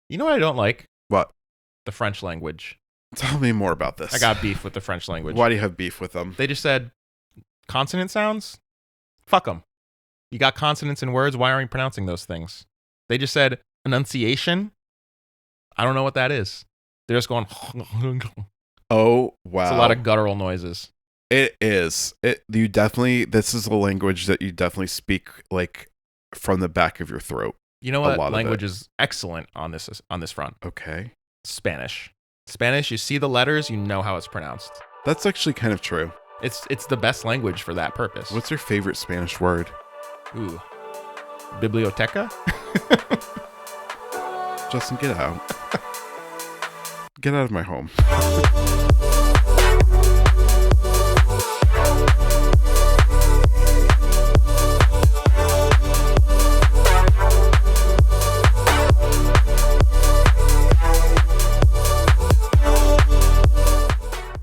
You know what I don't like? What? The French language. Tell me more about this. I got beef with the French language. Why do you have beef with them? They just said consonant sounds? Fuck them. You got consonants in words. Why aren't you pronouncing those things? They just said enunciation. I don't know what that is. They're just going. Oh, wow. It's a lot of guttural noises. It is. This is a language that you definitely speak like from the back of your throat. You know what language is excellent on this front? Okay. Spanish. Spanish, you see the letters, you know how it's pronounced. That's actually kind of true. It's the best language for that purpose. What's your favorite Spanish word? Ooh. Biblioteca? Justin, get out. Get out of my home.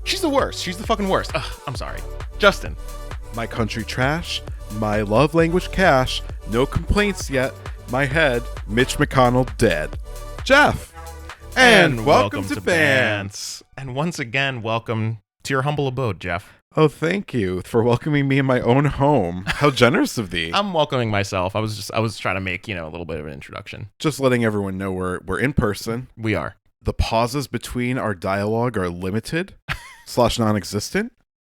She's the worst. She's the fucking worst. Ugh, I'm sorry. Justin. My country trash. My love language cash. No complaints yet. My head. Mitch McConnell dead. Geoff. And welcome to Bants. And once again, welcome to your humble abode, Geoff. Oh, thank you for welcoming me in my own home. How generous of thee. I'm welcoming myself. I was trying to make, a little bit of an introduction. Just letting everyone know we're in person. We are. The pauses between our dialogue are limited / non-existent.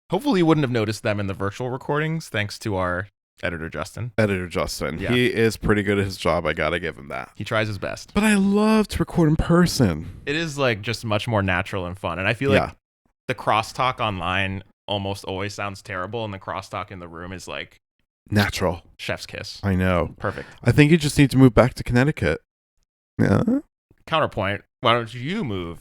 Hopefully you wouldn't have noticed them in the virtual recordings, thanks to our editor, Justin. Yeah. He is pretty good at his job. I gotta give him that. He tries his best. But I love to record in person. It is just much more natural and fun. And I feel like the crosstalk online almost always sounds terrible, and the crosstalk in the room is natural. Chef's kiss. I know. Perfect. I think you just need to move back to Connecticut. Yeah. Counterpoint, why don't you move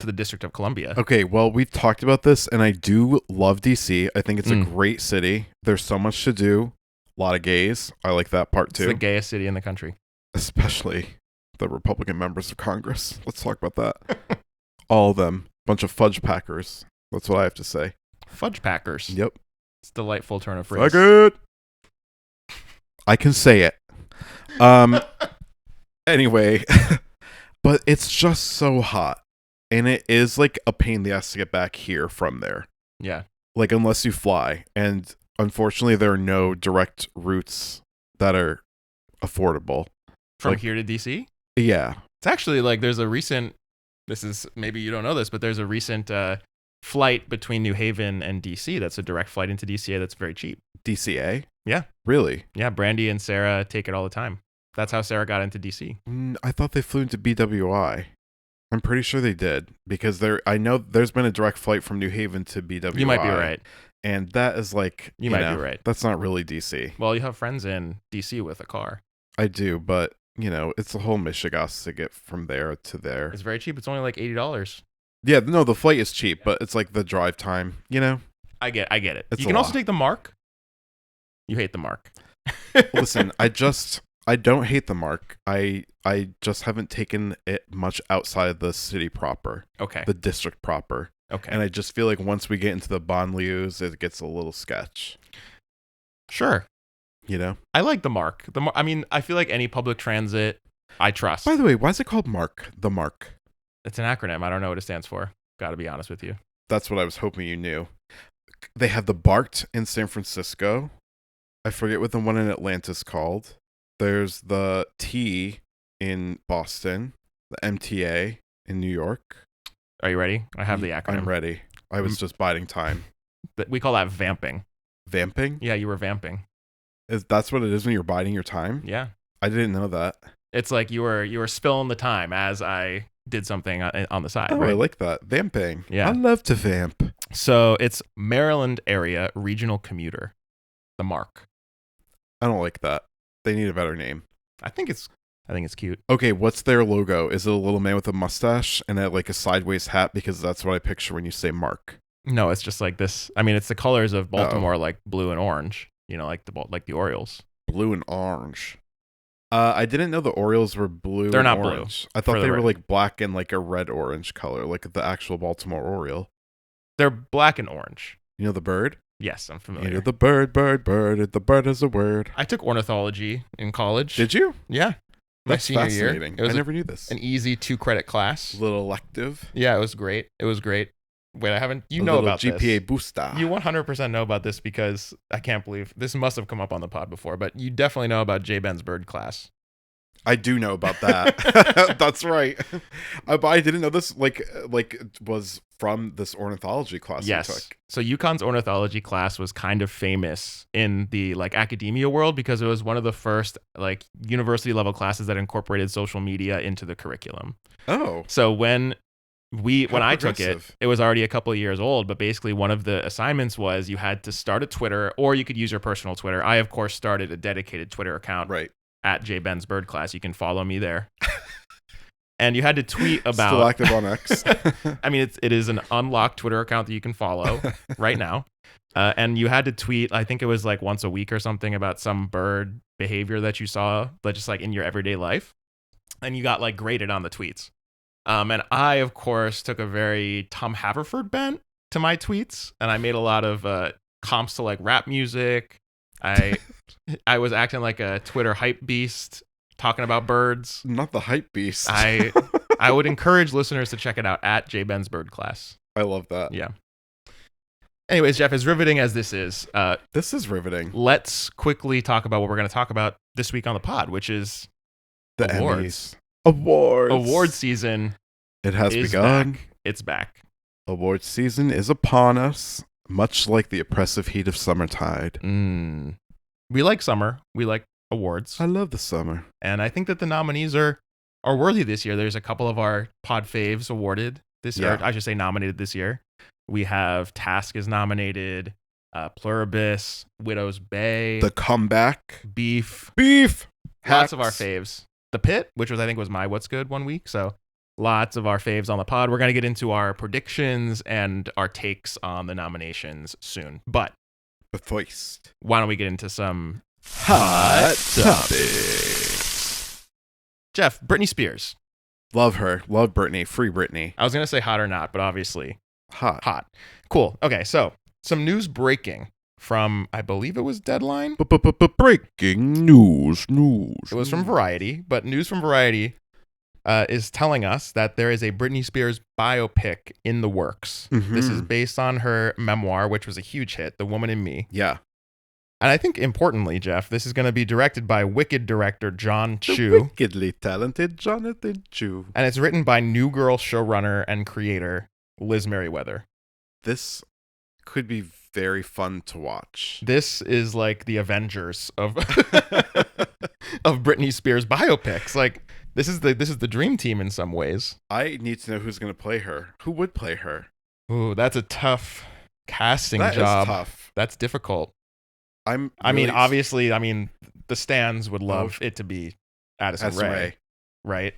to the District of Columbia? Okay, well, we've talked about this, and I do love DC. I think it's a great city. There's so much to do. A lot of gays. I like that part, too. It's the gayest city in the country. Especially the Republican members of Congress. Let's talk about that. All of them. Bunch of fudge packers. That's what I have to say. Fudge packers? Yep. It's a delightful turn of phrase. Faggot! I can say it. Anyway, but it's just so hot. And it is a pain in the ass to get back here from there. Yeah. Unless you fly. And unfortunately, there are no direct routes that are affordable. From here to DC? Yeah. It's actually there's a recent, this is, maybe you don't know this, but there's a recent flight between New Haven and DC that's a direct flight into DCA that's very cheap. DCA? Yeah. Really? Yeah, Brandy and Sarah take it all the time. That's how Sarah got into DC. I thought they flew into BWI. I'm pretty sure they did, because I know there's been a direct flight from New Haven to BWI. You might be right. And that is you might be right. That's not really DC. Well, you have friends in DC with a car. I do, but it's a whole mishigas to get from there to there. It's very cheap. It's only $80. Yeah, no, the flight is cheap, but it's the drive time, I get it. It's you can also take the Mark. You hate the Mark. Listen, I don't hate the Mark. I just haven't taken it much outside the city proper. Okay. The district proper. Okay. And I just feel once we get into the banlieues, it gets a little sketch. Sure. I like the Mark. I mean, I feel like any public transit I trust. By the way, why is it called Mark? The Mark. It's an acronym. I don't know what it stands for. Got to be honest with you. That's what I was hoping you knew. They have the BART in San Francisco. I forget what the one in Atlanta is called. There's the T in Boston, the MTA in New York. Are you ready? I have the acronym. I'm ready. I was just biding time. We call that vamping. Vamping? Yeah, you were vamping. That's what it is when you're biding your time? Yeah. I didn't know that. It's you were spilling the time as I did something on the side. Oh, right? I like that. Vamping. Yeah. I love to vamp. So it's Maryland area regional commuter. The Mark. I don't like that. They need a better name. I think it's cute. Okay, what's their logo? Is it a little man with a mustache and a sideways hat? Because that's what I picture when you say Mark. No, it's just this. I mean, it's the colors of Baltimore, blue and orange. Like the Orioles. Blue and orange. I didn't know the Orioles were blue. They're not orange. blue. I thought they were black and a red orange color, like the actual Baltimore Oriole. They're black and orange. You know the bird? Yes, I'm familiar. You know the bird. The bird is a word. I took ornithology in college. Did you? Yeah. my That's senior year. fascinating. It was I never knew this. an easy 2-credit class. Little elective. Yeah, it was great. It was great. Wait, I haven't. You A know little about GPA this. booster. You 100% know about this because I can't believe this must have come up on the pod before, but you definitely know about J. Ben's bird class. I do know about that. That's right. But I didn't know this. Like was from this ornithology class. Yes. You took. So UConn's ornithology class was kind of famous in the like academia world because it was one of the first like university level classes that incorporated social media into the curriculum. Oh. So when I took it, progressive. it was already a couple of years old, but basically one of the assignments was you had to start a Twitter or you could use your personal Twitter. I, of course, started a dedicated Twitter account Right. at J. Ben's Bird Class. You can follow me there. And you had to tweet about... Still active on X. I mean, it is an unlocked Twitter account that you can follow right now. And you had to tweet, I think it was like once a week or something about some bird behavior that you saw, but just like in your everyday life. And you got like graded on the tweets. And I, of course, took a very Tom Haverford bent to my tweets, and I made a lot of comps to like rap music. I was acting like a Twitter hype beast, talking about birds. Not the hype beast. I would encourage listeners to check it out at J. Ben's Bird Class. I love that. Yeah. Anyways, Geoff, as riveting as this is, This is riveting. let's quickly talk about what we're going to talk about this week on the pod, which is The awards. Emmys. Awards. Award season. It has is begun. back. It's back. Awards season is upon us, much like the oppressive heat of summertide. We like summer. We like awards. I love the summer. And I think that the nominees are worthy this year. There's a couple of our pod faves awarded this year. Yeah. I should say nominated this year. We have Task is nominated, Pluribus, Widow's Bay, The comeback. Beef. Hacks. Lots of our faves. The Pit, which was I think was my What's Good one week. So lots of our faves on the pod. We're going to get into our predictions and our takes on the nominations soon. But The Foist. why don't we get into some Hot topics. Geoff, Britney Spears. Love her. Love Britney. Free Britney. I was going to say hot or not, but obviously Hot. Cool. Okay, so some news breaking from, I believe it was Deadline. Breaking news. It was from Variety, but news from Variety is telling us that there is a Britney Spears biopic in the works. This is based on her memoir, which was a huge hit, The Woman in Me. Yeah. And I think importantly, Geoff, this is going to be directed by Wicked director John The Chu. wickedly talented Jonathan Chu. And it's written by New Girl showrunner and creator Liz Merriweather. This could be very fun to watch. This is like the Avengers of of Britney Spears biopics. Like this is the dream team in some ways. I need to know who's going to play her. Who would play her? Ooh, that's a tough casting That is job. tough. That's difficult. I mean, really- obviously, the stands would love it to be Addison Rae, right?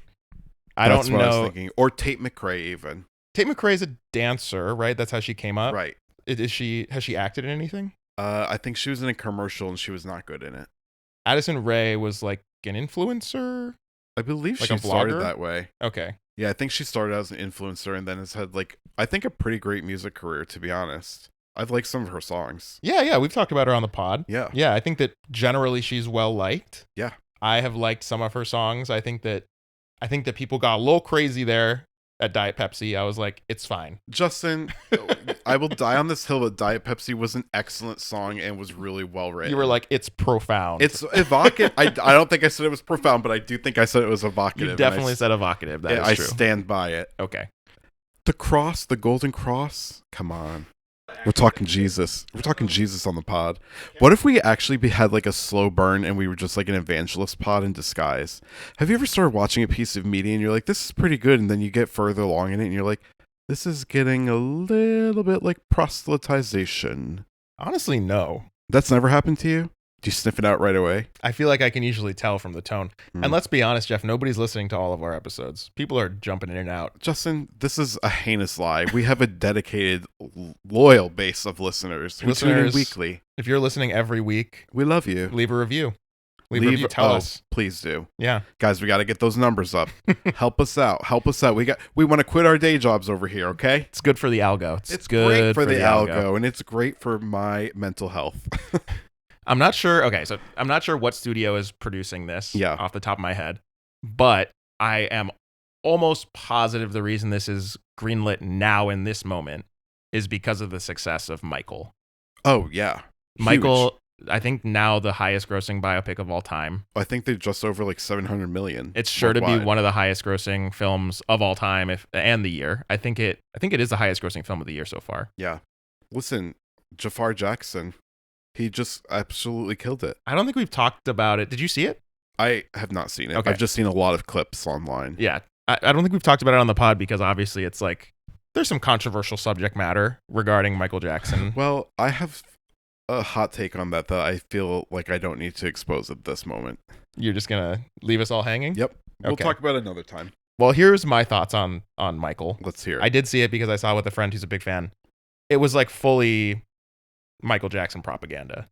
I That's don't what I was know. thinking. Or Tate McRae even. Tate McRae's a dancer, right? That's how she came up. Right. Has she acted in anything? I think she was in a commercial and she was not good in it. Addison Rae was like an influencer. I believe Like she a started blogger? that way. Okay. Yeah, I think she started as an influencer and then has had I think a pretty great music career, to be honest. I've liked some of her songs. Yeah, we've talked about her on the pod. Yeah. Yeah, I think that generally she's well liked. Yeah. I have liked some of her songs. I think that people got a little crazy there at Diet Pepsi. I was like, it's fine. Justin, I will die on this hill, but Diet Pepsi was an excellent song and was really well written. You were like, it's profound. It's evocative. I don't think I said it was profound, but I do think I said it was evocative. You definitely said evocative. That is I true. stand by it. Okay. The cross, the golden cross. Come on. We're talking Jesus. We're talking Jesus on the pod. What if we actually had like a slow burn and we were just like an evangelist pod in disguise? Have you ever started watching a piece of media and you're like, this is pretty good, and then you get further along in it and you're like, this is getting a little bit like proselytization? Honestly, no. That's never happened to you? Do you sniff it out right away? I feel like I can usually tell from the tone. Mm. And let's be honest, Geoff, nobody's listening to all of our episodes. People are jumping in and out. Justin, this is a heinous lie. We have a dedicated, loyal base of listeners who tune in Listeners, weekly. If you're listening every week, We love you. leave a review. Leave a review. Tell us. Please do. Yeah. Guys, we got to get those numbers up. Help us out. We want to quit our day jobs over here, okay? It's good for the algo. It's good great for the algo, and it's great for my mental health. I'm not sure. Okay, so I'm not sure what studio is producing this Yeah. off the top of my head. But I am almost positive the reason this is greenlit now in this moment is because of the success of Michael. Oh, yeah. Huge. Michael, I think now the highest grossing biopic of all time. I think they're just over like 700 million. It's sure to be one of the highest grossing films of all time and the year. I think it is the highest grossing film of the year so far. Yeah. Listen, Jafar Jackson, he just absolutely killed it. I don't think we've talked about it. Did you see it? I have not seen it. Okay. I've just seen a lot of clips online. Yeah. I don't think we've talked about it on the pod because obviously it's like there's some controversial subject matter regarding Michael Jackson. Well, I have a hot take on that I feel like I don't need to expose at this moment. You're just going to leave us all hanging? Yep. We'll Okay. talk about it another time. Well, here's my thoughts on Michael. Let's hear it. I did see it because I saw it with a friend who's a big fan. It was like fully Michael Jackson propaganda.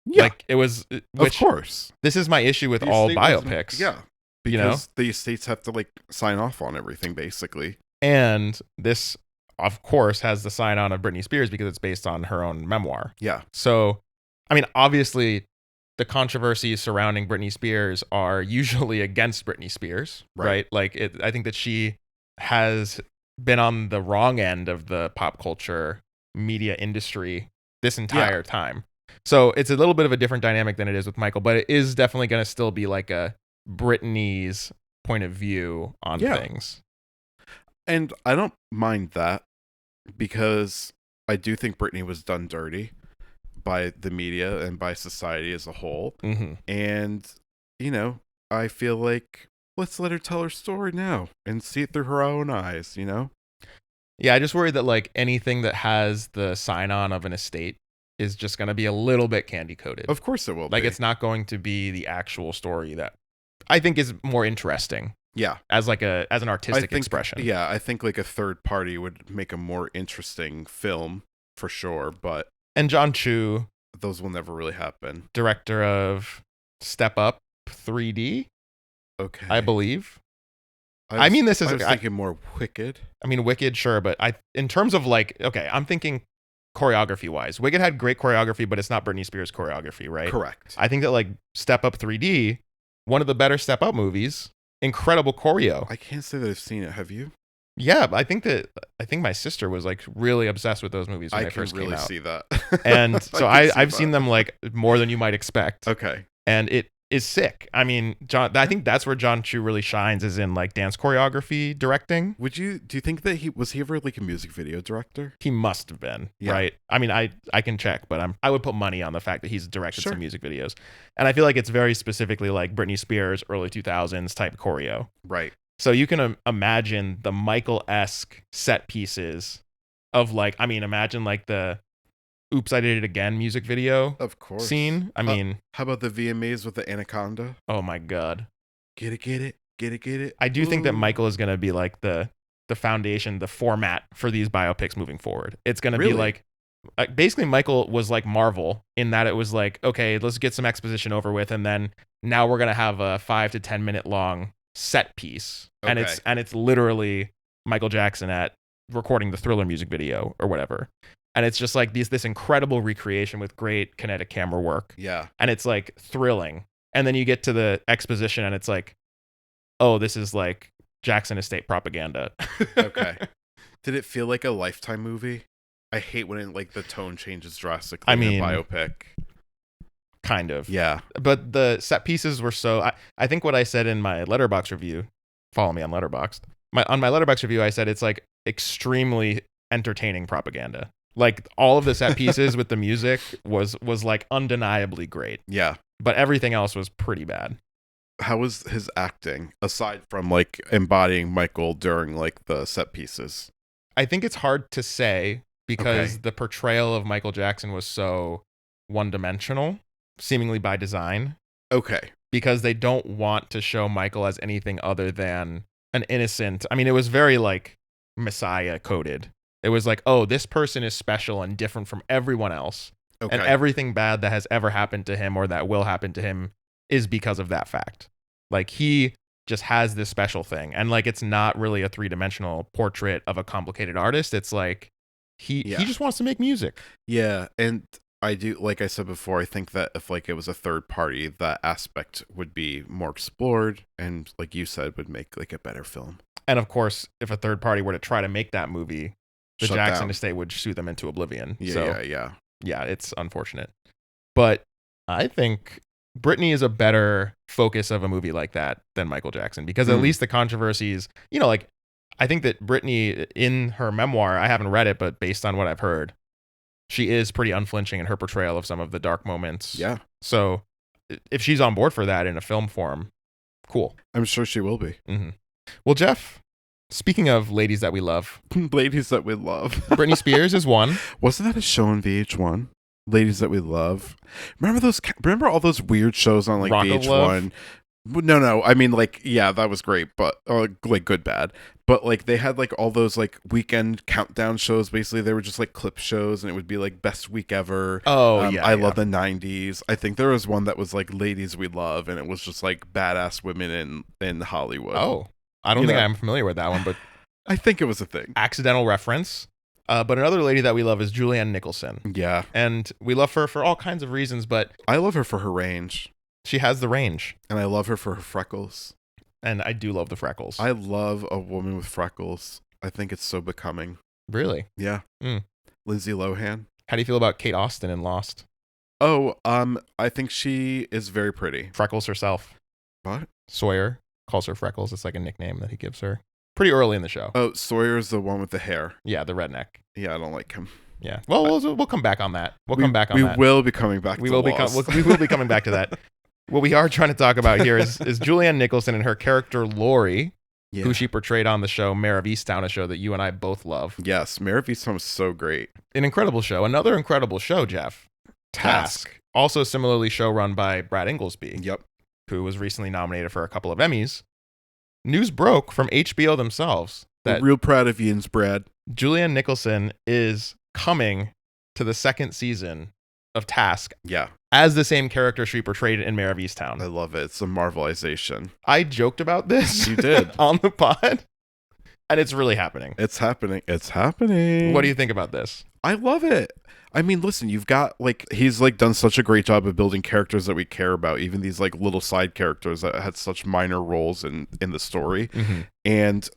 Yeah. Like it was, of course. This is my issue with The all estate biopics. Yeah. Because you know? the estates have to like sign off on everything basically. And this, of course, has the sign on of Britney Spears because it's based on her own memoir. Yeah. So, I mean, obviously, the controversies surrounding Britney Spears are usually against Britney Spears, right? Like, I think that she has been on the wrong end of the pop culture media industry this entire time. So it's a little bit of a different dynamic than it is with Michael, but it is definitely going to still be like a Britney's point of view on things. And I don't mind that because I do think Britney was done dirty by the media and by society as a whole. Mm-hmm. And, you know, I feel like let's let her tell her story now and see it through her own eyes, you know? Yeah, I just worry that like anything that has the sign on of an estate is just going to be a little bit candy coated. Of course it will like be. It's not going to be the actual story that I think is more interesting. Yeah. As an artistic expression. Yeah, I think like a third party would make a more interesting film for sure, but and John Chu, those will never really happen. Director of Step Up 3D. Okay. I believe. I was thinking more Wicked. I mean Wicked, sure, but in terms of like, okay, I'm thinking choreography wise. Wicked had great choreography, but it's not Britney Spears choreography, right? Correct. I think that like Step Up 3D, one of the better Step Up movies, incredible choreo. I can't say that I've seen it. Have you? Yeah, but I think my sister was like really obsessed with those movies when they first came out. I can really see that. And so I've seen them like more than you might expect. Okay. And it is sick. I mean, I think that's where John Chu really shines, is in like dance choreography directing. Do you think that he ever like a music video director? He must have been, right? I mean, I can check, but I would put money on the fact that he's directed some music videos. And I feel like it's very specifically like Britney Spears early 2000s type choreo. Right. So you can imagine the Michael-esque set pieces of like, I mean, imagine like the Oops, I Did It Again music video of course scene. I mean, how about the VMAs with the anaconda? Oh my God. Get it. I do think that Michael is going to be like the foundation, the format for these biopics moving forward. It's going to be like basically Michael was like Marvel in that it was like, okay, let's get some exposition over with. And then now we're going to have a 5 to 10 minute long set piece. Okay. And it's literally Michael Jackson at recording the Thriller music video or whatever. And it's just like this incredible recreation with great kinetic camera work. Yeah. And it's like thrilling. And then you get to the exposition and it's like, oh, this is like Jackson Estate propaganda. Okay. Did it feel like a Lifetime movie? I hate when the tone changes drastically in a biopic. Kind of. Yeah. But the set pieces were so... I think what I said in my Letterboxd review, follow me on Letterboxd. On my Letterboxd review, I said it's like extremely entertaining propaganda. Like all of the set pieces with the music was like undeniably great. Yeah. But everything else was pretty bad. How was his acting aside from like embodying Michael during like the set pieces? I think it's hard to say because the portrayal of Michael Jackson was so one-dimensional, seemingly by design. Okay. Because they don't want to show Michael as anything other than an innocent. I mean, it was very like Messiah coded. It was like, oh, this person is special and different from everyone else. Okay. And everything bad that has ever happened to him or that will happen to him is because of that fact. Like he just has this special thing. And like, it's not really a 3-dimensional portrait of a complicated artist. It's like, he just wants to make music. Yeah. And I do, like I said before, I think that if like it was a third party, that aspect would be more explored, and like you said, would make like a better film. And of course, if a third party were to try to make that movie, the Shut Jackson down. estate would sue them into oblivion. Yeah, So yeah. it's unfortunate. But I think Britney is a better focus of a movie like that than Michael Jackson, because at least the controversies, like I think that Britney in her memoir, I haven't read it, but based on what I've heard, she is pretty unflinching in her portrayal of some of the dark moments. Yeah. So if she's on board for that in a film form, cool. I'm sure she will be. Mm-hmm. Well, Geoff, speaking of ladies that we love, Ladies that we love. Britney Spears is one. Wasn't that a show on VH1? Ladies that we love. Remember all those weird shows on like Rock of VH1? No. I mean, like, yeah, that was great, but like good, bad. But like they had like all those like weekend countdown shows. Basically, they were just like clip shows, and it would be like best week ever. Oh yeah, I love the '90s. I think there was one that was like ladies we love, and it was just like badass women in Hollywood. Oh, I don't think I'm familiar with that one, but I think it was a thing. Accidental reference. But another lady that we love is Julianne Nicholson. Yeah. And we love her for all kinds of reasons, but I love her for her range. She has the range. And I love her for her freckles. And I do love the freckles. I love a woman with freckles. I think it's so becoming. Really? Yeah. Lindsay Lohan. How do you feel about Kate Austen in Lost? Oh, I think she is very pretty. Freckles herself. What? Sawyer calls her Freckles. It's like a nickname that he gives her. Pretty early in the show. Oh, Sawyer's the one with the hair. Yeah, the redneck. Yeah, I don't like him. Yeah. Well, we'll come back on that. We'll come back on that. We will be coming back we to will Lost. we will be coming back to that. What we are trying to talk about here is Julianne Nicholson and her character Lori, who she portrayed on the show Mare of Easttown, a show that you and I both love. Yes, Mare of Easttown was so great. An incredible show. Another incredible show, Geoff. Task. Also similarly show run by Brad Ingelsby. Yep. Who was recently nominated for a couple of Emmys. News broke from HBO themselves that I'm real proud of you, Brad. Julianne Nicholson is coming to the second season of Task. Yeah. As the same character she portrayed in Mare of Easttown. I love it. It's a marvelization. I joked about this. You did. On the pod. And it's really happening. It's happening. It's happening. What do you think about this? I love it. I mean, listen, you've got like, he's like done such a great job of building characters that we care about, even these like little side characters that had such minor roles in the story. Mm-hmm. And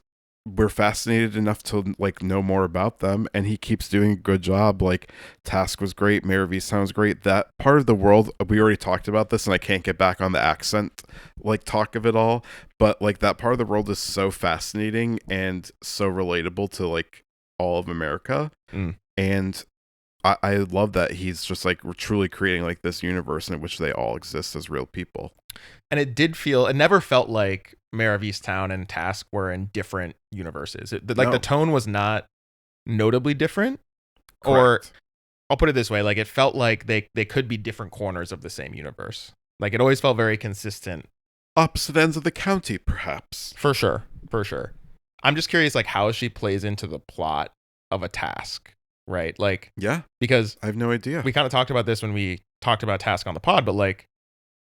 we're fascinated enough to like know more about them, and he keeps doing a good job. Like Task was great, Mare of Easttown was great. That part of the world, we already talked about this, and I can't get back on the accent like talk of it all, but like that part of the world is so fascinating and so relatable to like all of America. And I love that he's just like truly creating like this universe in which they all exist as real people. And it never felt like Mare of Easttown and Task were in different universes. The tone was not notably different. Correct. Or I'll put it this way, like it felt like they could be different corners of the same universe. Like it always felt very consistent. Opposite ends of the county, perhaps. For sure. I'm just curious like how she plays into the plot of a Task, right? Like, yeah, because I have no idea. We kind of talked about this when we talked about Task on the pod, but like,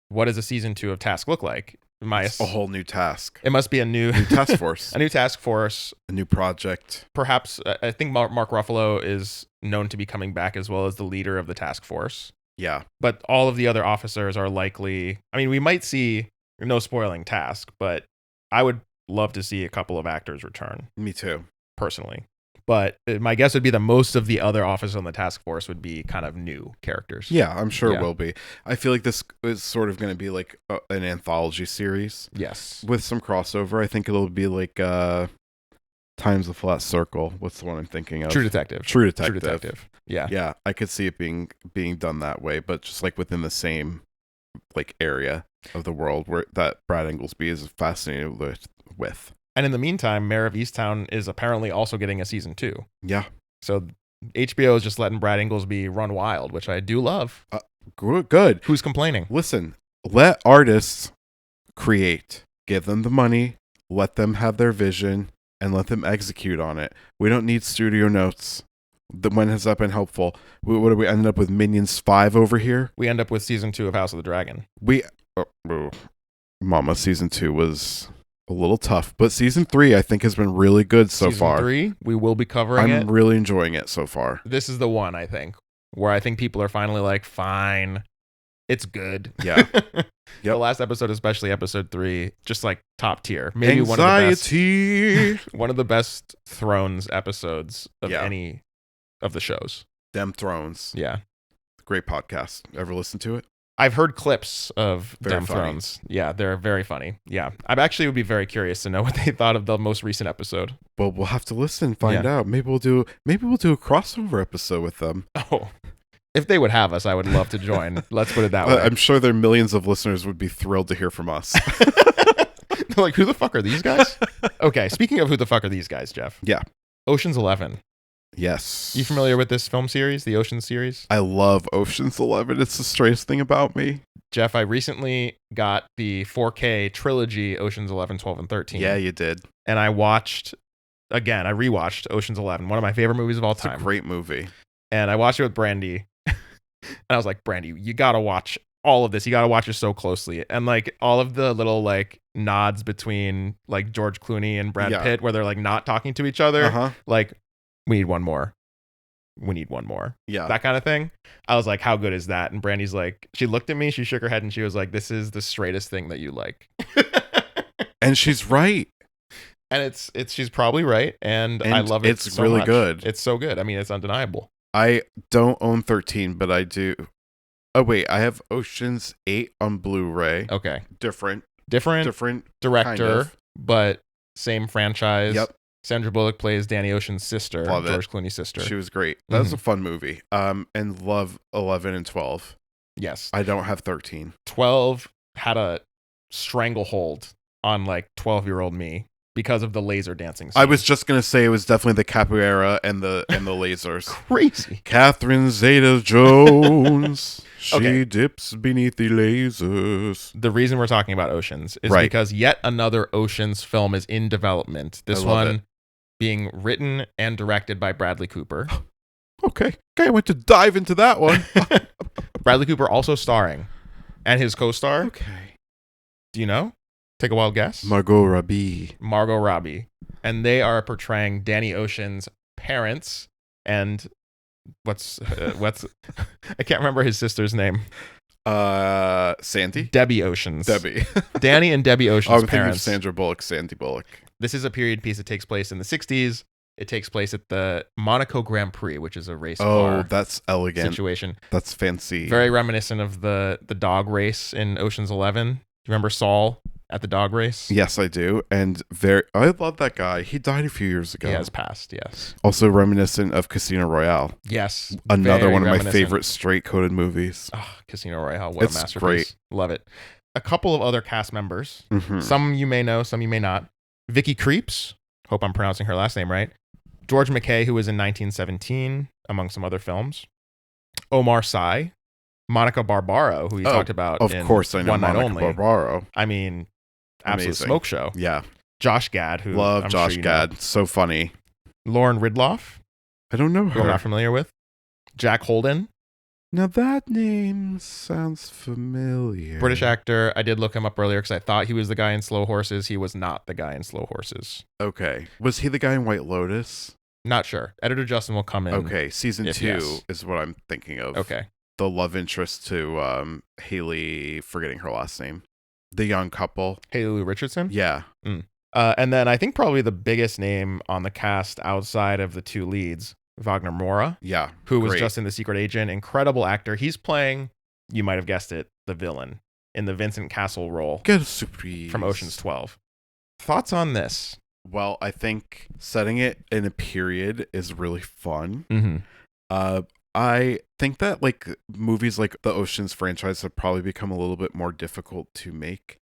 what does a season 2 of Task look like? It's a whole new task. It must be a new task force. A new task force. A new project. Perhaps, I think Mark Ruffalo is known to be coming back as well as the leader of the task force. Yeah. But all of the other officers are likely, I mean, we might see, no spoiling Task, but I would love to see a couple of actors return. Me too. Personally. But my guess would be that most of the other officers on the task force would be kind of new characters. Yeah, I'm sure it will be. I feel like this is sort of going to be like an anthology series. Yes. With some crossover. I think it'll be like Times the Flat Circle. What's the one I'm thinking of? True Detective. Yeah. Yeah, I could see it being done that way, but just like within the same like area of the world where that Brad Ingelsby is fascinated with. And in the meantime, Mare of Easttown is apparently also getting a season 2. Yeah. So HBO is just letting Brad Ingelsby run wild, which I do love. Good. Who's complaining? Listen, let artists create. Give them the money, let them have their vision, and let them execute on it. We don't need studio notes. When has that been helpful? What do we end up with? Minions 5 over here? We end up with season 2 of House of the Dragon. Mama, season 2 was a little tough, but season 3 I think has been really good so far. Season 3, we will be covering it. I'm really enjoying it so far. This is the one, I think. where I think people are finally like, fine, it's good. Yeah. The last episode, especially episode 3, just like top tier. Maybe Anxiety. one of the best Thrones episodes of any of the shows. Them Thrones. Yeah. Great podcast. Ever listen to it? I've heard clips of Very Dem funny. Thrones. Yeah, they're very funny. Yeah. I actually would be very curious to know what they thought of the most recent episode. Well, we'll have to listen and find out. Maybe we'll do a crossover episode with them. Oh. If they would have us, I would love to join. Let's put it that way. I'm sure their millions of listeners would be thrilled to hear from us. They're like, who the fuck are these guys? Okay, speaking of who the fuck are these guys, Geoff? Yeah. Ocean's 11. Yes. You familiar with this film series, the Ocean series? I love Ocean's 11. It's the strangest thing about me. Geoff, I recently got the 4K trilogy Ocean's 11, 12, and 13. Yeah, you did. And I rewatched Ocean's 11, one of my favorite movies of all time. It's a great movie. And I watched it with Brandy. And I was like, Brandy, you got to watch all of this. You got to watch it so closely. And like all of the little like nods between like George Clooney and Brad Pitt where they're like not talking to each other. Like, we need one more. We need one more. Yeah. That kind of thing. I was like, how good is that? And Brandy's like, she looked at me, she shook her head, and she was like, this is the straightest thing that you like. And she's right. And she's probably right. And I love it. It's so really much. good. It's so good. I mean, it's undeniable. I don't own 13, but I do. Oh, wait. I have Ocean's 8 on Blu-ray. Okay. Different director, kind of. but same franchise. Yep. Sandra Bullock plays Danny Ocean's sister, Love George it. Clooney's sister. She was great. That was a fun movie. And love 11 and 12. Yes. I don't have 13. 12 had a stranglehold on like 12-year-old me because of the laser dancing scene. I was just gonna say it was definitely the capoeira and the lasers. Crazy. Catherine Zeta-Jones. She Okay. dips beneath the lasers. The reason we're talking about Oceans is Right. because yet another Oceans film is in development. This I love one it. being written and directed by Bradley Cooper. Okay, I went to dive into that one. Bradley Cooper also starring, and his co-star. Okay. Do you know? Take a wild guess. Margot Robbie. Margot Robbie, and they are portraying Danny Ocean's parents and what's I can't remember his sister's name. Sandy. Debbie Oceans. Debbie. Danny and Debbie Ocean's I'm thinking of parents. Sandra Bullock. Sandy Bullock. This is a period piece that takes place in the 60s. It takes place at the Monaco Grand Prix, which is a race car that's elegant. situation. That's fancy. Very reminiscent of the dog race in Ocean's 11. Do you remember Saul at the dog race? Yes, I do. And I love that guy. He died a few years ago. He has passed, yes. Also reminiscent of Casino Royale. Yes. Another very one of my reminiscent. favorite straight-coded movies. Oh, Casino Royale, what It's a masterpiece. great. Love it. A couple of other cast members. Mhm. Some you may know, some you may not. Vicky Creeps. Hope I'm pronouncing her last name right. George McKay, who was in 1917, among some other films. Omar Sy. Monica Barbaro, who you talked about Of in course, I know One Night Monica Only. Barbaro. I mean, absolute Amazing. smoke show. Yeah. Josh Gad, who Love I'm Josh sure you know. Gad. So funny. Lauren Ridloff, I don't know who I'm her. not familiar with. Jack Holden, Now that name sounds familiar. British actor. I did look him up earlier because I thought he was the guy in Slow Horses. He was not the guy in Slow Horses. Okay. Was he the guy in White Lotus? Not sure. Editor Justin will come in. Okay. Season if 2 yes. is what I'm thinking of. Okay. The love interest to Haley, forgetting her last name. The young couple. Haley Lou Richardson. Yeah. And then I think probably the biggest name on the cast outside of the two leads, Wagner Moura, Yeah. who was Great. just in The Secret Agent. Incredible actor. He's playing, you might have guessed it, the villain in the Vincent Castle role Get a surprise. from Ocean's 12. Thoughts on this? Well, I think setting it in a period is really fun. Mm-hmm. I think that like movies like the Ocean's franchise have probably become a little bit more difficult to make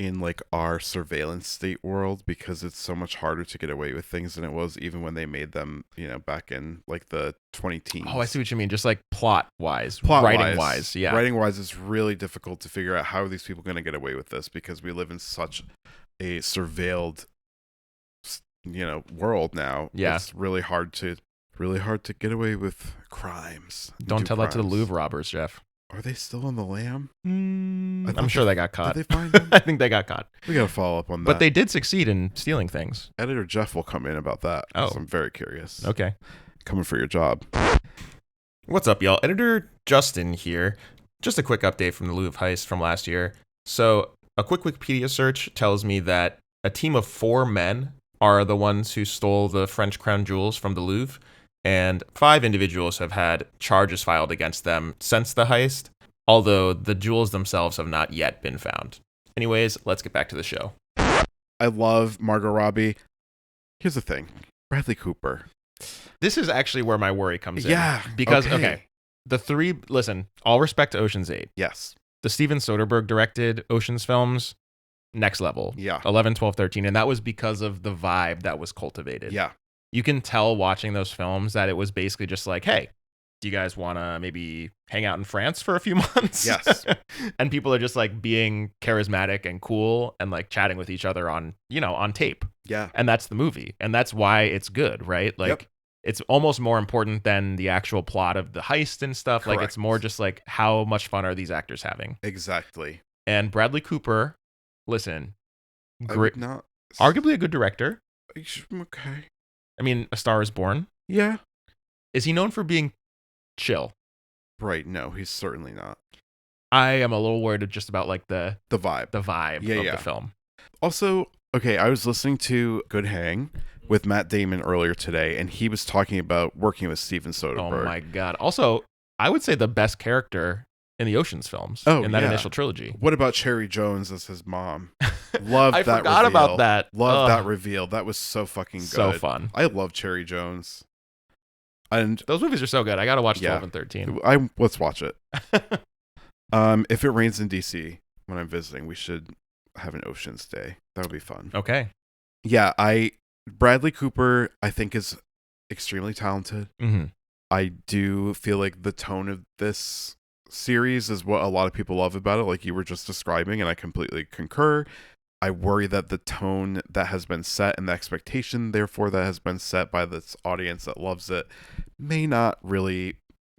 in like our surveillance state world because it's so much harder to get away with things than it was even when they made them, back in like the 2010s. Oh, I see what you mean. Just like plot-wise, Plot-wise. writing-wise. Yeah. Writing-wise, it's really difficult to figure out how are these people going to get away with this because we live in such a surveilled, world now. Yeah. It's really hard to get away with crimes. Don't tell that to the crimes. Louvre robbers, Geoff. Are they still on the lam? I'm sure they got caught. Did they find them? I think they got caught. We gotta follow up on that. But they did succeed in stealing things. Editor Geoff will come in about that. Oh. So I'm very curious. Okay. Coming for your job. What's up, y'all? Editor Justin here. Just a quick update from the Louvre heist from last year. So, a quick Wikipedia search tells me that a team of 4 men are the ones who stole the French crown jewels from the Louvre, and 5 individuals have had charges filed against them since the heist, although the jewels themselves have not yet been found. Anyways, let's get back to the show. I love Margot Robbie. Here's the thing. Bradley Cooper. This is actually where my worry comes in. Yeah. Because, okay, listen, all respect to Ocean's 8. Yes. The Steven Soderbergh directed Ocean's films, next level. Yeah. 11, 12, 13. And that was because of the vibe that was cultivated. Yeah. You can tell watching those films that it was basically just like, hey, do you guys want to maybe hang out in France for a few months? Yes. And people are just like being charismatic and cool and like chatting with each other on tape. Yeah. And that's the movie. And that's why it's good, right? Like, Yep. It's almost more important than the actual plot of the heist and stuff. Correct. Like, it's more just like, how much fun are these actors having? Exactly. And Bradley Cooper, listen, great, Not arguably a good director. okay. I mean, A Star is Born. Yeah. Is he known for being chill? Right. No, he's certainly not. I am a little worried just about like the vibe. vibe of the film. Also, okay, I was listening to Good Hang with Matt Damon earlier today, and he was talking about working with Steven Soderbergh. Oh my God. Also, I would say the best character in the Ocean's films in that initial trilogy. What about Cherry Jones as his mom? Love that. I forgot about that. Love that reveal. That was so fucking good. So fun. I love Cherry Jones. And those movies are so good. I got to watch 12 and 13. Let's watch it. If it rains in DC when I'm visiting, we should have an Ocean's Day. That would be fun. Okay. Yeah, Bradley Cooper, I think, is extremely talented. Mm-hmm. I do feel like the tone of this series is what a lot of people love about it, like you were just describing, and I completely concur. I worry that the tone that has been set and the expectation, therefore, that has been set by this audience that loves it may not really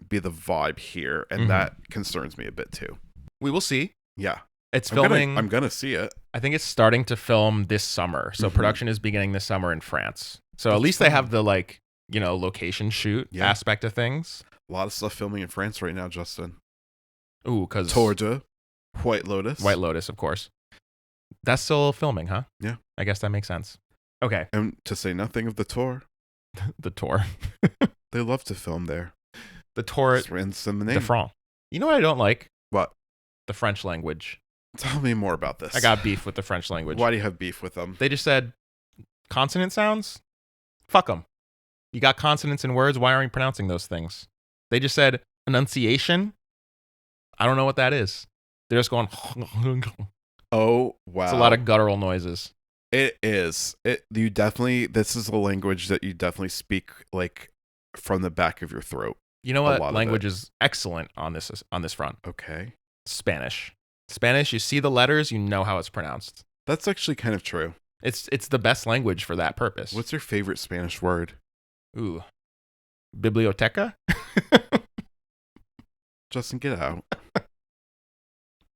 be the vibe here, and that concerns me a bit too. We will see. Yeah. It's filming. I'm gonna see it. I think it's starting to film this summer. So production is beginning this summer in France. So at least they have the location shoot aspect of things. A lot of stuff filming in France right now, Justin. Ooh, because Tour de White Lotus. White Lotus, of course. That's still filming, huh? Yeah. I guess that makes sense. Okay. And to say nothing of the tour. The tour. They love to film there. The tour. It's in the name. De France. You know what I don't like? What? The French language. Tell me more about this. I got beef with the French language. Why do you have beef with them? They just said consonant sounds? Fuck them. You got consonants in words. Why aren't you pronouncing those things? They just said enunciation. I don't know what that is. They're just going. Oh, wow. It's a lot of guttural noises. It is. This is a language that you definitely speak like from the back of your throat. You know what language is excellent on this front? Okay. Spanish. Spanish, you see the letters, you know how it's pronounced. That's actually kind of true. It's the best language for that purpose. What's your favorite Spanish word? Ooh. Biblioteca? Justin, get out.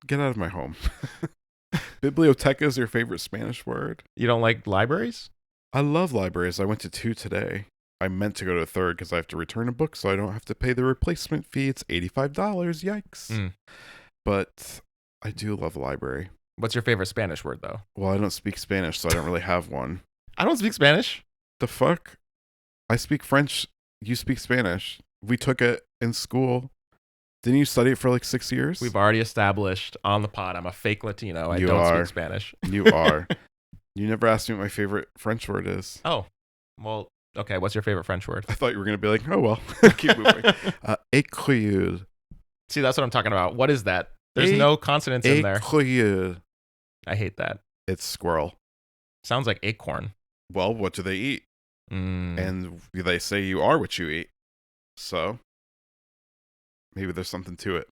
Get out of my home. Biblioteca is your favorite Spanish word? You don't like libraries? I love libraries. I went to 2 today. I meant to go to a 3rd because I have to return a book, so I don't have to pay the replacement fee. It's $85. Yikes. But I do love a library. What's your favorite Spanish word, though? Well, I don't speak Spanish, so I don't really have one. I don't speak Spanish. The fuck? I speak French. You speak Spanish. We took it in school. Didn't you study it for like 6 years? We've already established on the pod I'm a fake Latino. I don't speak Spanish. You are. You never asked me what my favorite French word is. Oh, well, okay. What's your favorite French word? I thought you were going to be like, oh, well, keep moving. Écrire. See, that's what I'm talking about. What is that? There's no consonants in there. Écrire. I hate that. It's squirrel. Sounds like acorn. Well, what do they eat? And they say you are what you eat. So maybe there's something to it.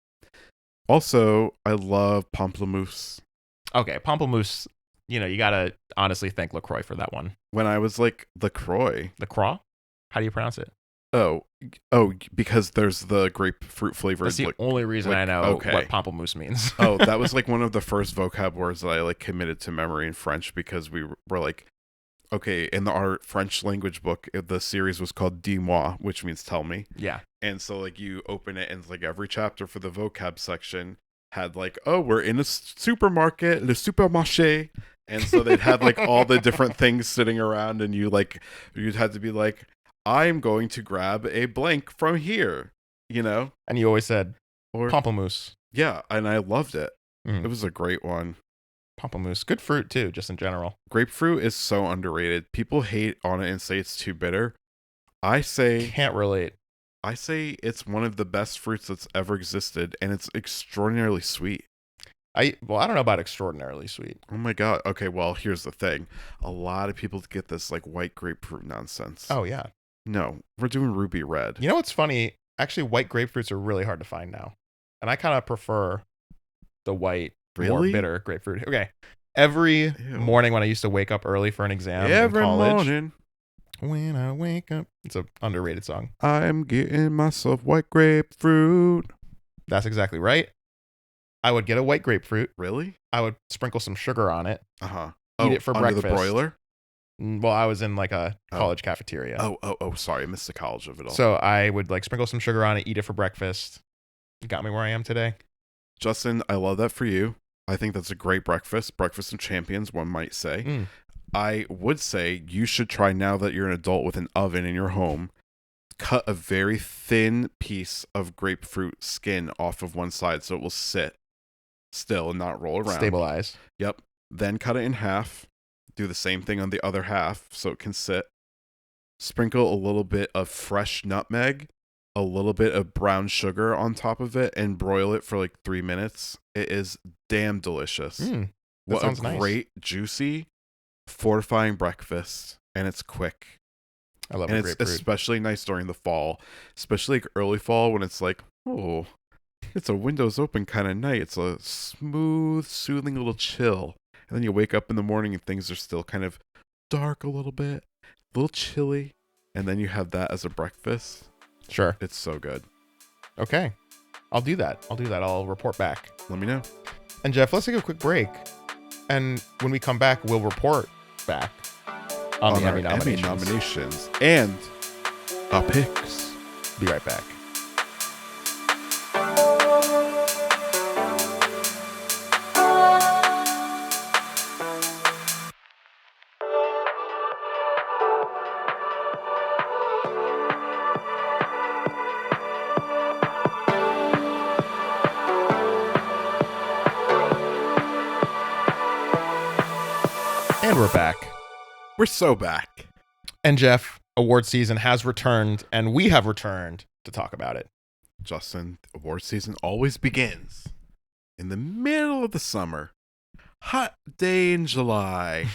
Also, I love pamplemousse. Okay, pamplemousse, you got to honestly thank LaCroix for that one. When I was like, LaCroix? LaCroix? How do you pronounce it? Oh, because there's the grapefruit flavored. That's the only reason I know what pamplemousse means. Oh, that was like one of the first vocab words that I like committed to memory in French because we were like, Okay, in our French language book, the series was called Dis-moi, which means tell me. Yeah. And so like you open it and it's like every chapter for the vocab section had like, oh, we're in a supermarket, le supermarché. And so they'd had like all the different things sitting around and you'd had to be like, I'm going to grab a blank from here, you know? And you always said Or pamplemousse. yeah, and I loved it. Mm. It was a great one. Pamplemousse. Good fruit too, just in general. Grapefruit is so underrated. People hate on it and say it's too bitter. I say Can't relate. it's one of the best fruits that's ever existed, and it's extraordinarily sweet. I don't know about extraordinarily sweet. Oh my god. Okay, well, here's the thing. A lot of people get this like white grapefruit nonsense. Oh yeah. No, we're doing ruby red. You know what's funny? Actually, white grapefruits are really hard to find now. And I kind of prefer the white, more Really? bitter grapefruit. Okay. Every Ew. morning when I used to wake up early for an exam Every in college. morning, When I wake up. It's an underrated song. I'm getting myself white grapefruit. That's exactly right. I would get a white grapefruit. Really? I would sprinkle some sugar on it. Uh-huh. Eat it for under breakfast. the broiler? Well, I was in like a college cafeteria. Oh, sorry. I missed the college of it all. So I would like sprinkle some sugar on it, eat it for breakfast. Got me where I am today. Justin, I love that for you. I think that's a great breakfast. Breakfast of champions, one might say. Mm. I would say you should try, now that you're an adult with an oven in your home, cut a very thin piece of grapefruit skin off of one side so it will sit still and not roll around. Stabilize. Yep. Then cut it in half. Do the same thing on the other half so it can sit. Sprinkle a little bit of fresh nutmeg, a little bit of brown sugar on top of it, and broil it for like 3 minutes. It is damn delicious. That What sounds a nice. great, juicy, fortifying breakfast. And it's quick. I love And a it's grapefruit. especially nice during the fall, especially like early fall when it's like, oh, it's a windows open kind of night. It's a smooth, soothing little chill. And then you wake up in the morning and things are still kind of dark a little bit, a little chilly. And then you have that as a breakfast. Sure. It's so good. Okay. I'll do that. I'll report back. Let me know. And Geoff, let's take a quick break. And when we come back, we'll report back on the our Emmy nominations. nominations and our picks. Be right back. And we're back. We're so back. And Geoff, award season has returned, and we have returned to talk about it. Justin, award season always begins in the middle of the summer. Hot day in July.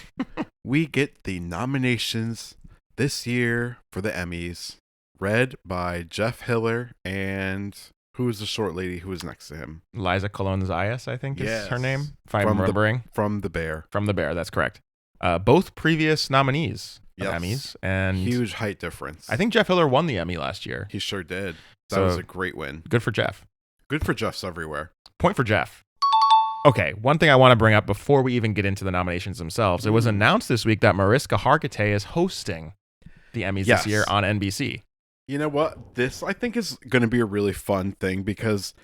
We get the nominations this year for the Emmys, read by Jeff Hiller and who is the short lady who was next to him? Liza Colon-Zayas, I think is her Yes. name, if I'm From the- remembering. From The Bear. From The Bear, that's correct. Both previous nominees of Yes. Emmys. And Huge height difference. I think Jeff Hiller won the Emmy last year. he sure did. That So- was a great win. Good for Jeff. Good for Jeffs everywhere. Point for Jeff. Okay, one thing I want to bring up before we even get into the nominations themselves. It was announced this week that Mariska Hargitay is hosting the Emmys Yes. this year on NBC. You know what? This, I think, is going to be a really fun thing because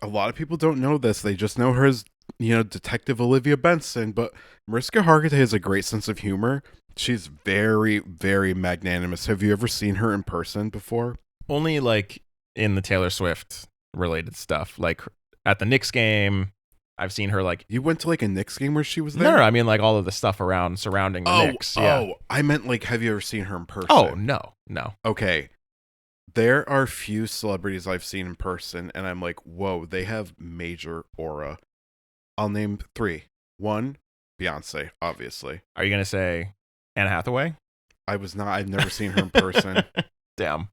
a lot of people don't know this. They just know her as, Detective Olivia Benson. But Mariska Hargitay has a great sense of humor. She's very, very magnanimous. Have you ever seen her in person before? Only like in the Taylor Swift related stuff. Like at the Knicks game, I've seen her like. You went to like a Knicks game where she was there? No, I mean like all of the stuff surrounding the Knicks. Yeah. I meant like, have you ever seen her in person? Oh, no. Okay. There are few celebrities I've seen in person, and I'm like, whoa, they have major aura. I'll name 3. 1, Beyonce, obviously. Are you going to say Anne Hathaway? I've never seen her in person, Damn.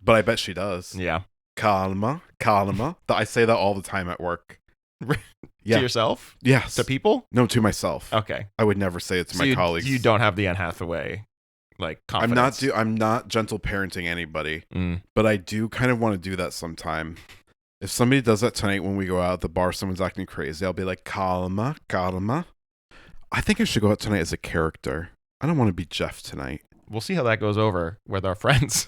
but I bet she does. Yeah. Calma. I say that all the time at work. Yeah. To yourself? Yes. To people? No, to myself. Okay. I would never say it to my colleagues. You don't have the Anne Hathaway like confidence. I'm not gentle parenting anybody, Mm. but I do kind of want to do that sometime. If somebody does that tonight when we go out at the bar, someone's acting crazy, I'll be like, calma. I think I should go out tonight as a character. I don't want to be Geoff tonight. We'll see how that goes over with our friends.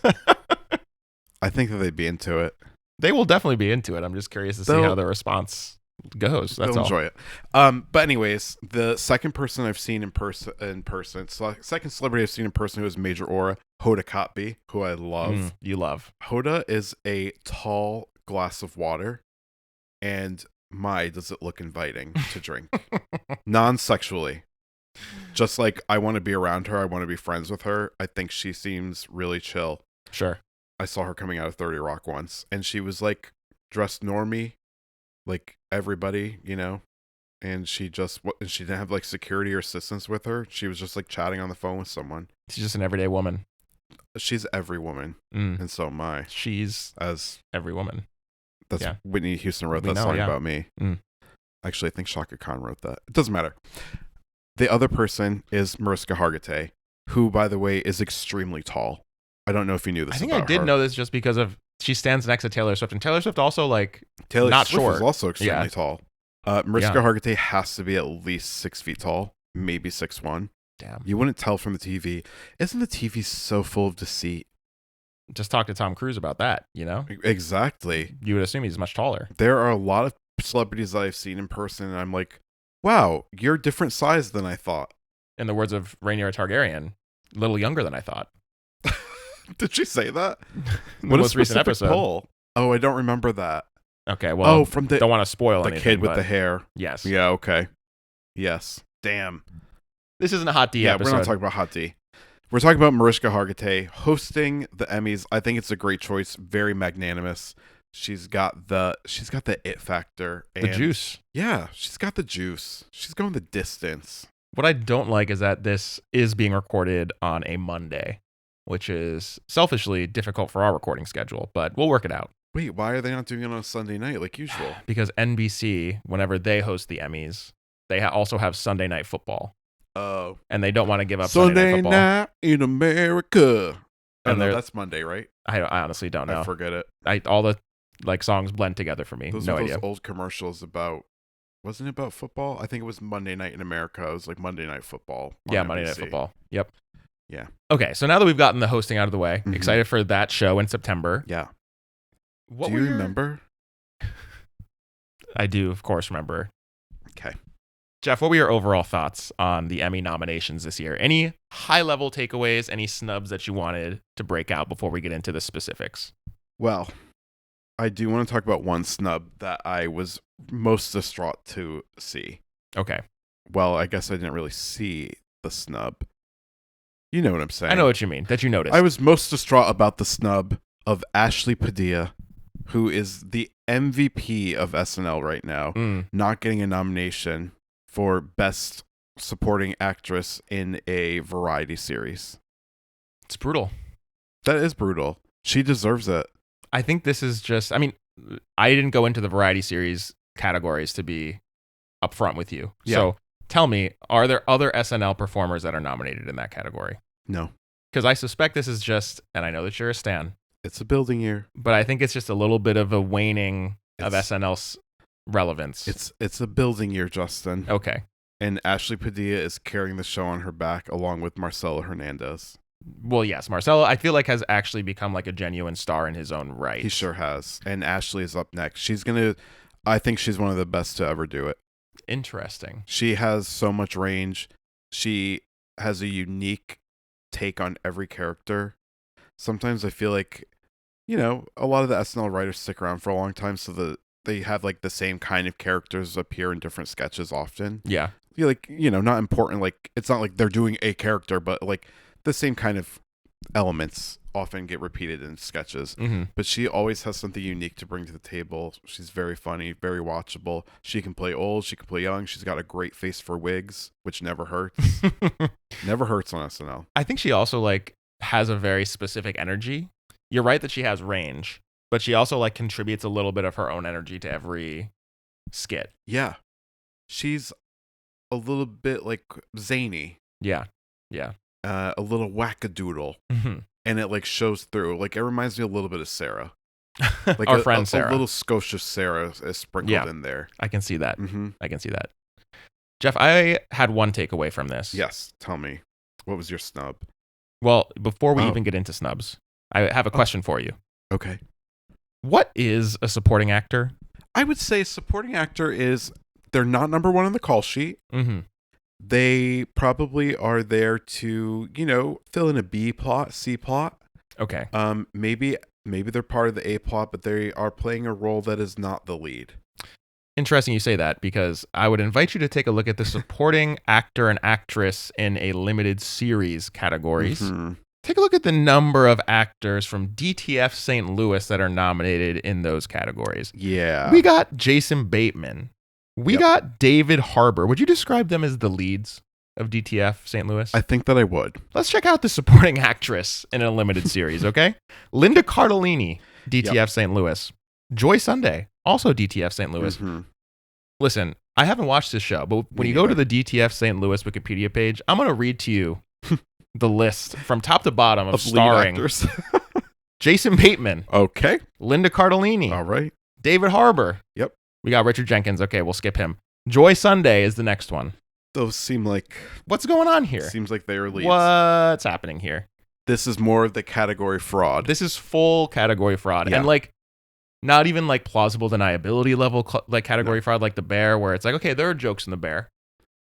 I think that they'd be into it. They will definitely be into it. I'm just curious to see how the response goes. That's They'll all. enjoy it. But anyways, the second person I've seen in person, second celebrity I've seen in person who is major aura, Hoda Kotb, who I love. You love. Hoda is a tall glass of water, and my, does it look inviting to drink. Non-sexually. Just like I want to be around her, I want to be friends with her. I think she seems really chill. Sure. I saw her coming out of 30 Rock once, and she was like dressed normie, like everybody, you know, and she didn't have like security or assistance with her. She was just like chatting on the phone with someone. She's just an everyday woman. She's every woman, and so am I. She's as every woman. That's Whitney Houston wrote that song about me. Actually, I think Shaka Khan wrote that. It doesn't matter. The other person is Mariska Hargitay, who, by the way, is extremely tall. I don't know if you knew this. I think I did know this just because of she stands next to Taylor Swift, and Taylor Swift also not Swift short. Is also extremely tall. Mariska Hargitay has to be at least 6 feet tall, maybe 6'1". Damn, you wouldn't tell from the TV. Isn't the TV so full of deceit? Just talk to Tom Cruise about that. You know exactly. You would assume he's much taller. There are a lot of celebrities that I've seen in person, and I'm like, wow, you're a different size than I thought. In the words of Rhaenyra Targaryen, a little younger than I thought. Did she say that? What a most recent episode. Poll? Oh, I don't remember that. Okay, well, from don't want to spoil the anything. Kid with the hair. Yes. Yeah, okay. Yes. Damn. This isn't a hot D episode. We're not talking about hot D. We're talking about Mariska Hargitay hosting the Emmys. I think it's a great choice. Very magnanimous. She's got the it factor. The juice. Yeah, she's got the juice. She's going the distance. What I don't like is that this is being recorded on a Monday, which is selfishly difficult for our recording schedule, but we'll work it out. Wait, why are they not doing it on a Sunday night like usual? Because NBC, whenever they host the Emmys, they also have Sunday Night Football. Oh. And they don't want to give up Sunday Night Football. Night in America. And that's Monday, right? I honestly don't know. I forget it. All the songs blend together for me. Those no are idea. Those old commercials about, wasn't it about football? I think it was Monday Night in America. It was like Monday Night Football. Yeah, Monday Night Football. Yep. Yeah. Okay, so now that we've gotten the hosting out of the way, excited for that show in September. Yeah. Do you remember? I do, of course, remember. Okay. Geoff, what were your overall thoughts on the Emmy nominations this year? Any high-level takeaways, any snubs that you wanted to break out before we get into the specifics? Well, I do want to talk about one snub that I was most distraught to see. Okay. Well, I guess I didn't really see the snub. You know what I'm saying. I know what you mean, that you noticed. I was most distraught about the snub of Ashley Padilla, who is the MVP of SNL right now, not getting a nomination for Best Supporting Actress in a Variety Series. It's brutal. That is brutal. She deserves it. I think this is just, I didn't go into the Variety Series categories to be upfront with you. Yeah. So tell me, are there other SNL performers that are nominated in that category? No. Because I suspect this is just, and I know that you're a stan. It's a building year. But I think it's just a little bit of a waning of SNL's relevance. It's a building year, Justin. Okay. And Ashley Padilla is carrying the show on her back along with Marcelo Hernandez. Well, yes, Marcelo, I feel like has actually become like a genuine star in his own right. He sure has. And Ashley is up next. I think she's one of the best to ever do it. Interesting. She has so much range. She has a unique take on every character. Sometimes I feel like, a lot of the SNL writers stick around for a long time so that they have like the same kind of characters appear in different sketches often. Yeah. You're like, not important. Like, it's not like they're doing a character, but like the same kind of elements often get repeated in sketches. But she always has something unique to bring to the table. She's very funny, very watchable. She can play old, she can play young. She's got a great face for wigs, which never hurts. Never hurts on SNL. I think she also like has a very specific energy. You're right that she has range, but she also like contributes a little bit of her own energy to every skit. Yeah. She's a little bit like zany. Yeah. Yeah. A little wackadoodle. And it like shows through. Like it reminds me a little bit of Sarah. Like our friend Sarah. A little Scotia Sarah is sprinkled in there. I can see that. I can see that. Geoff, I had one takeaway from this. Yes, tell me. What was your snub? Well, before we Oh. even get into snubs, I have a question for you. Okay. What is a supporting actor? I would say supporting actor is, they're not number one on the call sheet. Mm-hmm. They probably are there to, fill in a B plot, C plot. Okay. Maybe they're part of the A plot, but they are playing a role that is not the lead. Interesting you say that, because I would invite you to take a look at the supporting actor and actress in a limited series categories. Mm-hmm. Take a look at the number of actors from DTF St. Louis that are nominated in those categories. Yeah. We got Jason Bateman. We got David Harbour. Would you describe them as the leads of DTF St. Louis? I think that I would. Let's check out the supporting actress in a limited series, okay? Linda Cardellini, DTF St. Louis. Joy Sunday, also DTF St. Louis. Mm-hmm. Listen, I haven't watched this show, but when you go to the DTF St. Louis Wikipedia page, I'm going to read to you the list from top to bottom of starring actors. Jason Bateman. Okay. Linda Cardellini. All right. David Harbour. Yep. We got Richard Jenkins. Okay, we'll skip him. Joy Sunday is the next one. Those seem like... What's going on here? Seems like they are leads. What's happening here? This is more of the category fraud. This is full category fraud. Yeah. And not even plausible deniability level category fraud like The Bear, where it's okay, there are jokes in The Bear.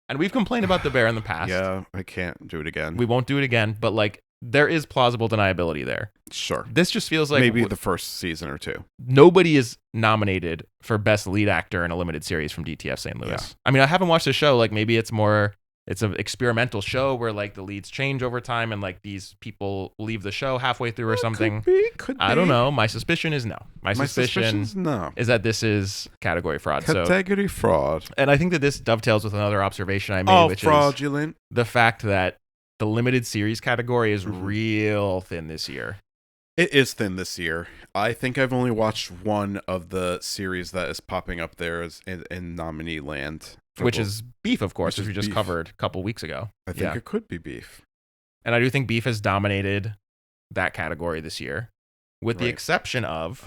And we've complained about The Bear in the past. Yeah, I can't do it again. We won't do it again, but there is plausible deniability there. Sure. This just feels like maybe the first season or two. Nobody is nominated for Best Lead Actor in a limited series from DTF St. Louis. Yeah. I mean, I haven't watched the show. Maybe it's an experimental show where the leads change over time and these people leave the show halfway through or something. Could be. I don't know. My suspicion is no. My suspicion suspicion's no. is that this is category fraud. Category fraud. And I think that this dovetails with another observation I made, which fraudulent. is the fact that the limited series category is Mm-hmm. real thin this year. It is thin this year. I think I've only watched one of the series that is popping up there as in nominee land. Which is Beef, of course, which we just Beef. covered a couple weeks ago. I think it could be Beef. And I do think Beef has dominated that category this year, with the exception of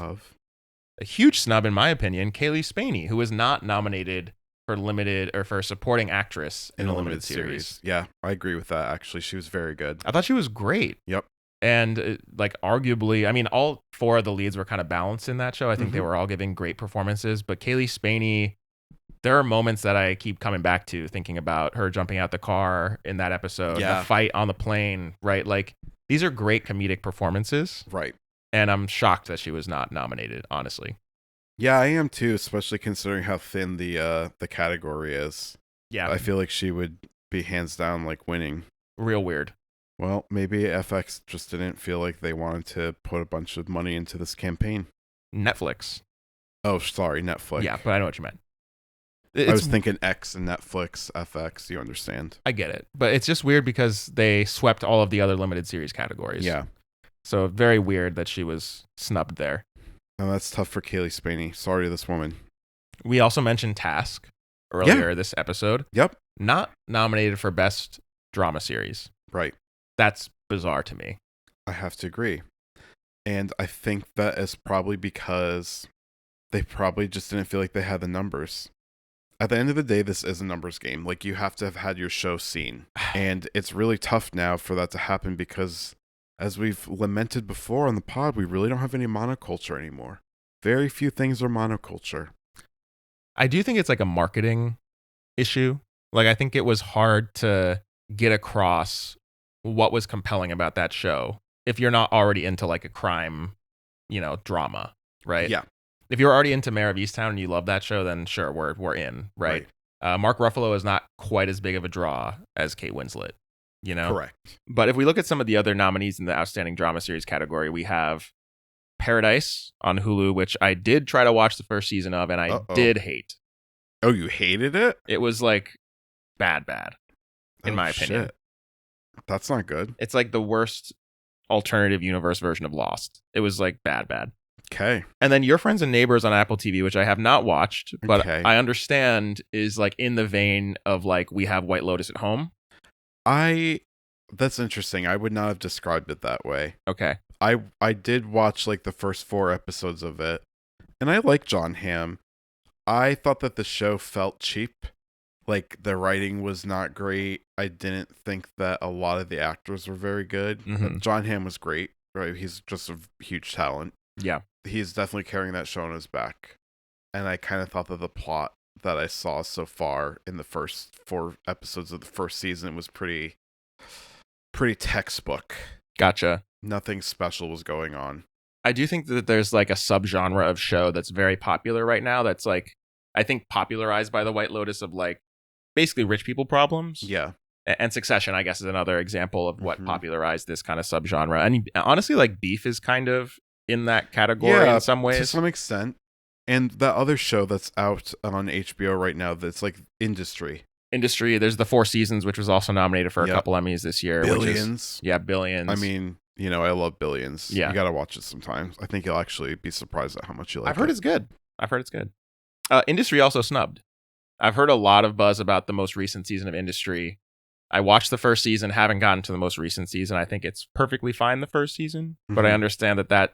a huge snub, in my opinion, Kaylee Spaney, who was not nominated for limited or for supporting actress in a limited series. Yeah, I agree with that. Actually, she was very good. I thought she was great. Yep. And arguably, I mean, all four of the leads were kind of balanced in that show. I think they were all giving great performances, but Kaylee Spaney, there are moments that I keep coming back to, thinking about her jumping out the car in that episode, the fight on the plane, right? These are great comedic performances. Right. And I'm shocked that she was not nominated, honestly. Yeah, I am too, especially considering how thin the category is. Yeah. I feel like she would be hands down winning. Real weird. Well, maybe FX just didn't feel like they wanted to put a bunch of money into this campaign. Netflix. Oh, sorry, Netflix. Yeah, but I know what you meant. I was thinking X and Netflix, FX, you understand. I get it. But it's just weird because they swept all of the other limited series categories. Yeah. So very weird that she was snubbed there. No, that's tough for Kaylee Spaney. Sorry to this woman. We also mentioned Task earlier this episode. Yep. Not nominated for Best Drama Series. Right. That's bizarre to me. I have to agree. And I think that is probably because they probably just didn't feel like they had the numbers. At the end of the day, this is a numbers game. You have to have had your show seen. And it's really tough now for that to happen because, as we've lamented before on the pod, we really don't have any monoculture anymore. Very few things are monoculture. I do think it's a marketing issue. I think it was hard to get across what was compelling about that show if you're not already into a crime, drama, right? Yeah. If you're already into Mare of Easttown and you love that show, then sure, we're in, right? Mark Ruffalo is not quite as big of a draw as Kate Winslet, Correct. But if we look at some of the other nominees in the Outstanding Drama Series category, we have Paradise on Hulu, which I did try to watch the first season of, and I did hate. Oh, you hated it? It was bad, in my opinion. Shit. That's not good. It's the worst alternative universe version of Lost. It was bad. Okay. And then Your Friends and Neighbors on Apple TV, which I have not watched, but I understand is in the vein of We Have White Lotus at Home. That's interesting. I would not have described it that way. Okay. I did watch the first 4 episodes of it, and I like John Hamm. I thought that the show felt cheap. Like, the writing was not great. I didn't think that a lot of the actors were very good. Mhm. John Hamm was great, right? He's just a huge talent. Yeah. He's definitely carrying that show on his back. And I kind of thought that the plot that I saw so far in the first 4 episodes of the first season was pretty textbook. Gotcha. Nothing special was going on. I do think that there's like a subgenre of show that's very popular right now that's like, I think popularized by the White Lotus of like basically rich people problems. Yeah. And Succession, I guess, is another example of what Mhm. popularized this kind of subgenre. And honestly, like Beef is kind of in that category in some ways. To some extent. And that other show that's out on HBO right now that's like Industry. There's the 4 Seasons, which was also nominated for a couple Emmys this year. Billions. Billions. I mean, I love Billions. Yeah. You got to watch it sometimes. I think you'll actually be surprised at how much you like it. I've heard it's good. Industry also snubbed. I've heard a lot of buzz about the most recent season of Industry. I watched the first season, haven't gotten to the most recent season. I think it's perfectly fine the first season, but I understand that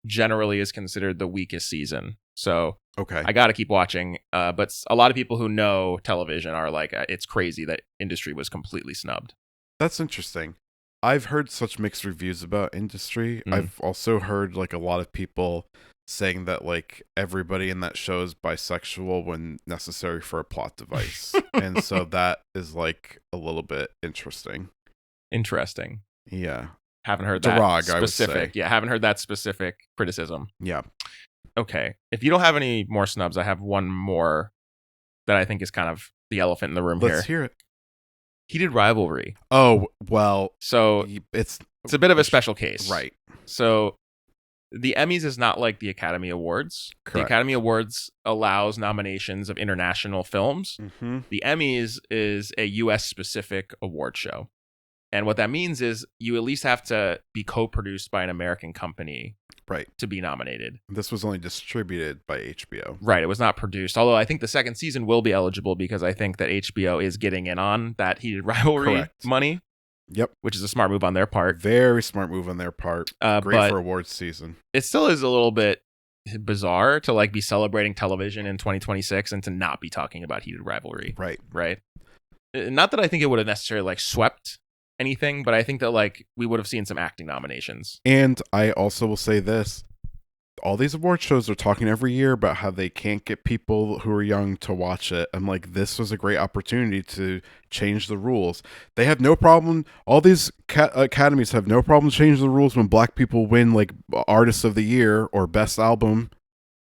generally is considered the weakest season. So okay, I got to keep watching. But a lot of people who know television are like, it's crazy that Industry was completely snubbed. That's interesting. I've heard such mixed reviews about Industry. I've also heard like a lot of people saying that like everybody in that show is bisexual when necessary for a plot device. And so that is like a little bit interesting. Yeah. Haven't heard that Derog, specific. I would say. Yeah, haven't heard that specific criticism. Yeah. Okay. If you don't have any more snubs, I have one more that I think is kind of the elephant in the room here. Let's hear it. Heated rivalry. Oh, well. So it's a bit of a special case. Right. So the Emmys is not like the Academy Awards. Correct. The Academy Awards allows nominations of international films. Mm-hmm. The Emmys is a US specific award show. And what that means is you at least have to be co-produced by an American company to be nominated. This was only distributed by HBO. Right. It was not produced. Although I think the second season will be eligible because I think that HBO is getting in on that heated rivalry money. Yep. Which is a smart move on their part. Very smart move on their part. Great for awards season. It still is a little bit bizarre to like be celebrating television in 2026 and to not be talking about heated rivalry. Right. Not that I think it would have necessarily like swept anything, but I think that like we would have seen some acting nominations. And I also will say this. All these award shows are talking every year about how they can't get people who are young to watch it. I'm like, this was a great opportunity to change the rules. They have no problem. All these academies have no problem changing the rules when black people win like Artist of the Year or Best Album.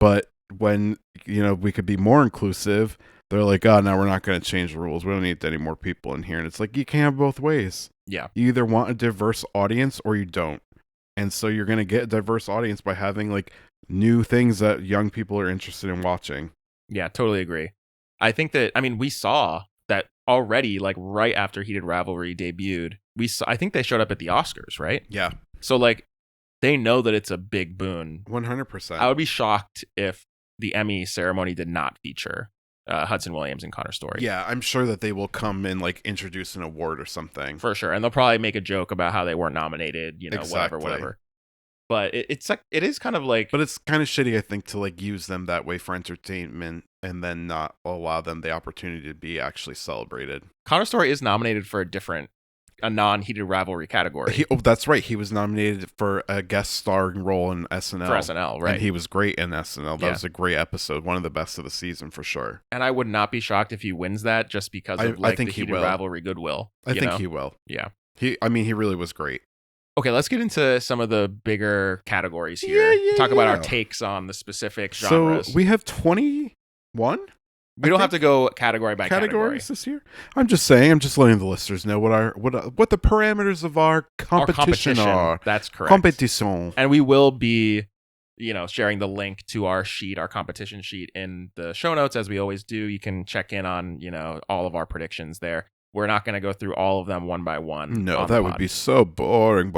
But when, we could be more inclusive, they're like, oh, no, we're not going to change the rules. We don't need any more people in here. And it's like, you can't have both ways. Yeah. You either want a diverse audience or you don't. And so you're going to get a diverse audience by having like new things that young people are interested in watching. Yeah, totally agree. I think that, we saw that already, like right after Heated Rivalry debuted. I think they showed up at the Oscars, right? Yeah. So like they know that it's a big boon. 100%. I would be shocked if the Emmy ceremony did not feature Hudson Williams and Connor Story. Yeah, I'm sure that they will come and like introduce an award or something. For sure. And they'll probably make a joke about how they weren't nominated, whatever. But it's like, it is kind of like... But it's kind of shitty, I think, to like use them that way for entertainment and then not allow them the opportunity to be actually celebrated. Connor Story is nominated for a non-heated rivalry category. That's right. He was nominated for a guest starring role in SNL. For SNL, right. And he was great in SNL. That was a great episode. One of the best of the season for sure. And I would not be shocked if he wins that just because of the heated rivalry goodwill. I think he will. Yeah. He really was great. Okay, let's get into some of the bigger categories here. Talk about our takes on the specific genres. So we have 21? We don't have to go category by categories this year. I'm just saying. I'm just letting the listeners know what the parameters of our competition are. That's correct. Competition. And we will be, sharing the link to our competition sheet in the show notes as we always do. You can check in on, all of our predictions there. We're not going to go through all of them one by one. No, that would be so boring.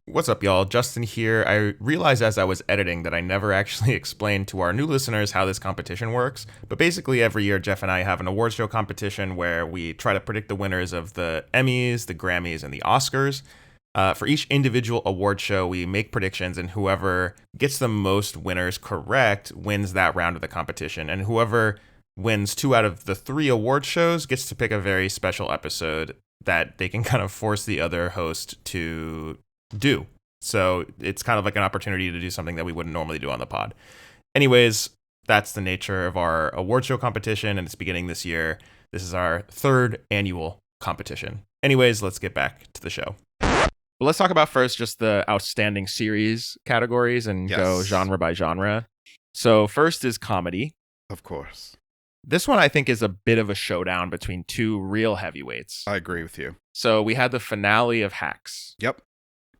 What's up, y'all? Justin here. I realized as I was editing that I never actually explained to our new listeners how this competition works. But basically, every year, Geoff and I have an award show competition where we try to predict the winners of the Emmys, the Grammys, and the Oscars. For each individual award show, we make predictions, and whoever gets the most winners correct wins that round of the competition. And whoever wins 2 out of the 3 award shows gets to pick a very special episode that they can kind of force the other host to do. So it's kind of like an opportunity to do something that we wouldn't normally do on the pod. Anyways, that's the nature of our award show competition, and it's beginning this year. This is our 3rd annual competition. Anyways, let's get back to the show. Well, let's talk about first just the outstanding series categories and go genre by genre. So first is comedy. Of course. This one I think is a bit of a showdown between 2 real heavyweights. I agree with you. So we had the finale of Hacks. Yep.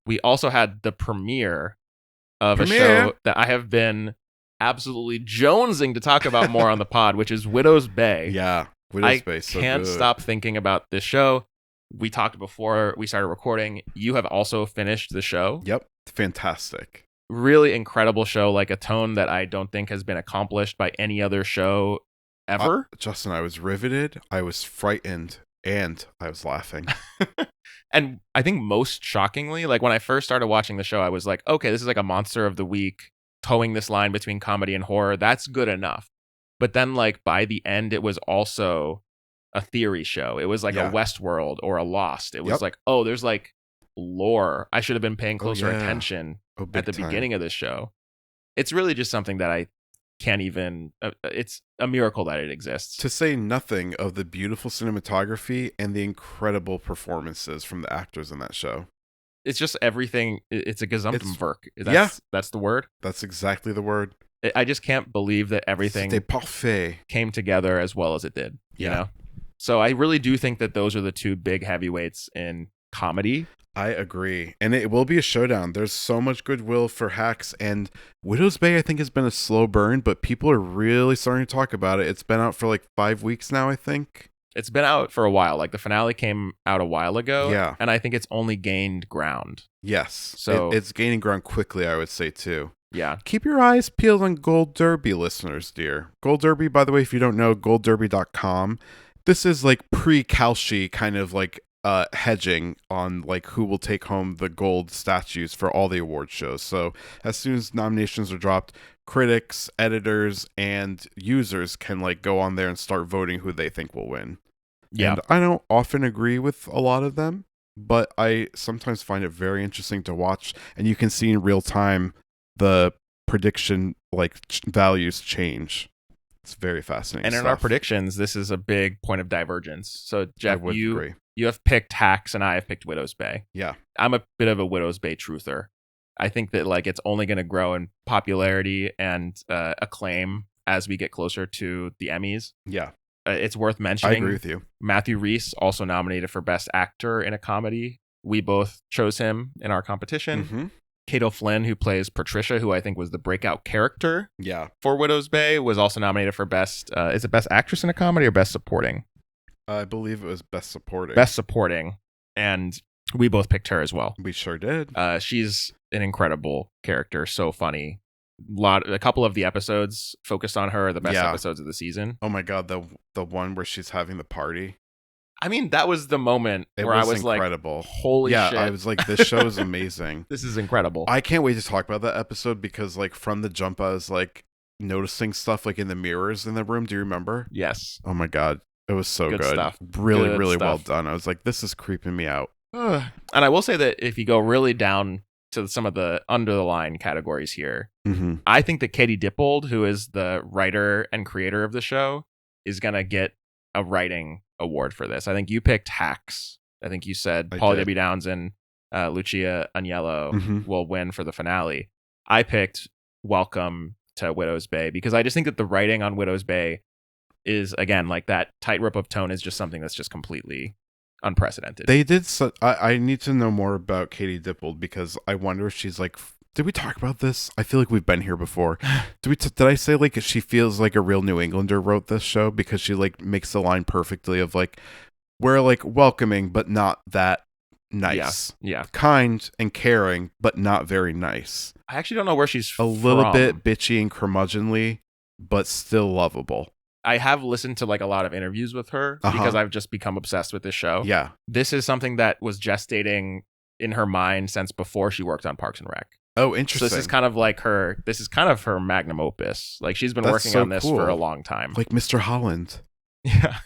We also had the premiere of a show that I have been absolutely jonesing to talk about more on the pod, which is Widow's Bay. Yeah, Widow's Bay. So can't good. stop thinking about this show. We talked before we started recording. You have also finished the show. Yep. Fantastic. Really incredible show, like a tone that I don't think has been accomplished by any other show ever. Justin, I was riveted. I was frightened. And I was laughing. And I think most shockingly, like when I first started watching the show, I was like, okay, this is like a monster of the week, towing this line between comedy and horror. That's good enough. But then like by the end, it was also a theory show. It was like a Westworld or a Lost. It was like, oh, there's like lore. I should have been paying closer attention at the beginning of this show. It's really just something that I can't even, it's a miracle that it exists. To say nothing of the beautiful cinematography and the incredible performances from the actors in that show. It's just everything. It's a Gesamtwerk. That's the word. That's exactly the word. I just can't believe that everything C'était parfait. Came together as well as it did, you know? So I really do think that those are the 2 big heavyweights in comedy. I agree. And it will be a showdown. There's so much goodwill for Hacks, and Widow's Bay I think has been a slow burn, but people are really starting to talk about it. It's been out for like 5 weeks now, I think. It's been out for a while. Like the finale came out a while ago. Yeah. And I think it's only gained ground. Yes. So it's gaining ground quickly, I would say, too. Yeah. Keep your eyes peeled on Gold Derby, listeners, dear. Gold Derby, by the way, if you don't know, goldderby.com. This is like pre-Kalshi kind of like hedging on like who will take home the gold statues for all the award shows. So as soon as nominations are dropped, critics, editors, and users can like go on there and start voting who they think will win. Yeah. And I don't often agree with a lot of them, but I sometimes find it very interesting to watch, and you can see in real time the prediction like values change. It's very fascinating. And in our predictions, this is a big point of divergence. So Geoff, agree. You have picked Hacks and I have picked Widow's Bay. Yeah. I'm a bit of a Widow's Bay truther. I think that like it's only going to grow in popularity and acclaim as we get closer to the Emmys. Yeah. It's worth mentioning. I agree with you. Matthew Rhys, also nominated for Best Actor in a Comedy. We both chose him in our competition. Mm-hmm. Kato Flynn, who plays Patricia, who I think was the breakout character for Widow's Bay, was also nominated for Best, is it Best Actress in a Comedy or Best Supporting? I believe it was Best Supporting. Best Supporting. And we both picked her as well. We sure did. She's an incredible character, so funny. A couple of the episodes focused on her, the best episodes of the season. Oh my god, the one where she's having the party. I mean, that was the moment where I was incredible. Like, holy shit. Yeah, I was like, this show is amazing. This is incredible. I can't wait to talk about that episode because like from the jump, I was like noticing stuff like in the mirrors in the room. Do you remember? Yes. Oh my god. It was so good. Stuff. Really, good really stuff. well done. I was like, this is creeping me out. And I will say that if you go really down to some of the under the line categories here, I think that Katie Dippold, who is the writer and creator of the show, is going to get a writing award for this. I think you picked Hacks. I think you said Paula Debbie Downs and Lucia Agnello will win for the finale. I picked Welcome to Widow's Bay because I just think that the writing on Widow's Bay is, again, like that tightrope of tone is just something that's just completely unprecedented. They did. I need to know more about Katie Dippold because I wonder if she's like. Did we talk about this? I feel like we've been here before. Did I say like she feels like a real New Englander wrote this show because she like makes the line perfectly of like we're like welcoming but not that nice. Yeah. Kind and caring but not very nice. I actually don't know where she's a little bit bitchy and curmudgeonly but still lovable. I have listened to like a lot of interviews with her because I've just become obsessed with this show. Yeah. This is something that was gestating in her mind since before she worked on Parks and Rec. Oh, So interesting. this is kind of like her magnum opus. Like she's been That's working so on this cool. for a long time. Like Mr. Holland. Yeah.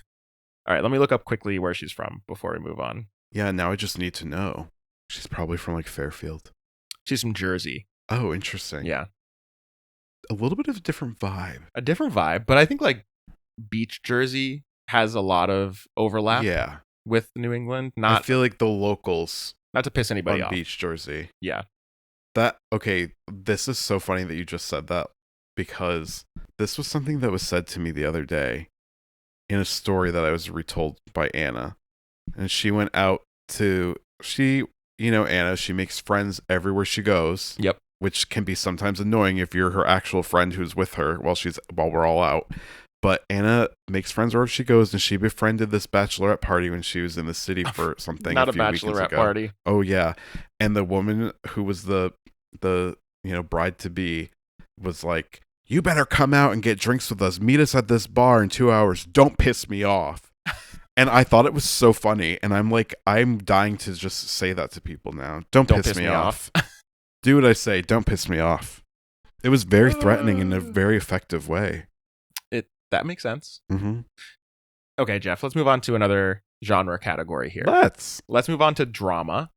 All right, let me look up quickly where she's from before we move on. Yeah, now I just need to know. She's probably from like Fairfield. She's from Jersey. Oh, interesting. Yeah. A little bit of a different vibe. A different vibe, but I think like Beach Jersey has a lot of overlap Yeah. with New England. I feel like the locals Not to piss anybody on off. Beach Jersey. Yeah. This is so funny that you just said that, because this was something that was said to me the other day in a story that I was retold by Anna. And she went out to, Anna, she makes friends everywhere she goes. Yep. Which can be sometimes annoying if you're her actual friend who's with her while we're all out. But Anna makes friends wherever she goes, and she befriended this bachelorette party when she was in the city for something. Not a few weekends bachelorette ago. party. Oh yeah, and the woman who was the bride to be was like, "You better come out and get drinks with us. Meet us at this bar in 2 hours. Don't piss me off." And I thought it was so funny, and I'm like, I'm dying to just say that to people now. Don't piss me off. Do what I say. Don't piss me off. It was very threatening in a very effective way. That makes sense. Mm-hmm. Okay, Geoff, let's move on to another genre category here. Let's move on to drama.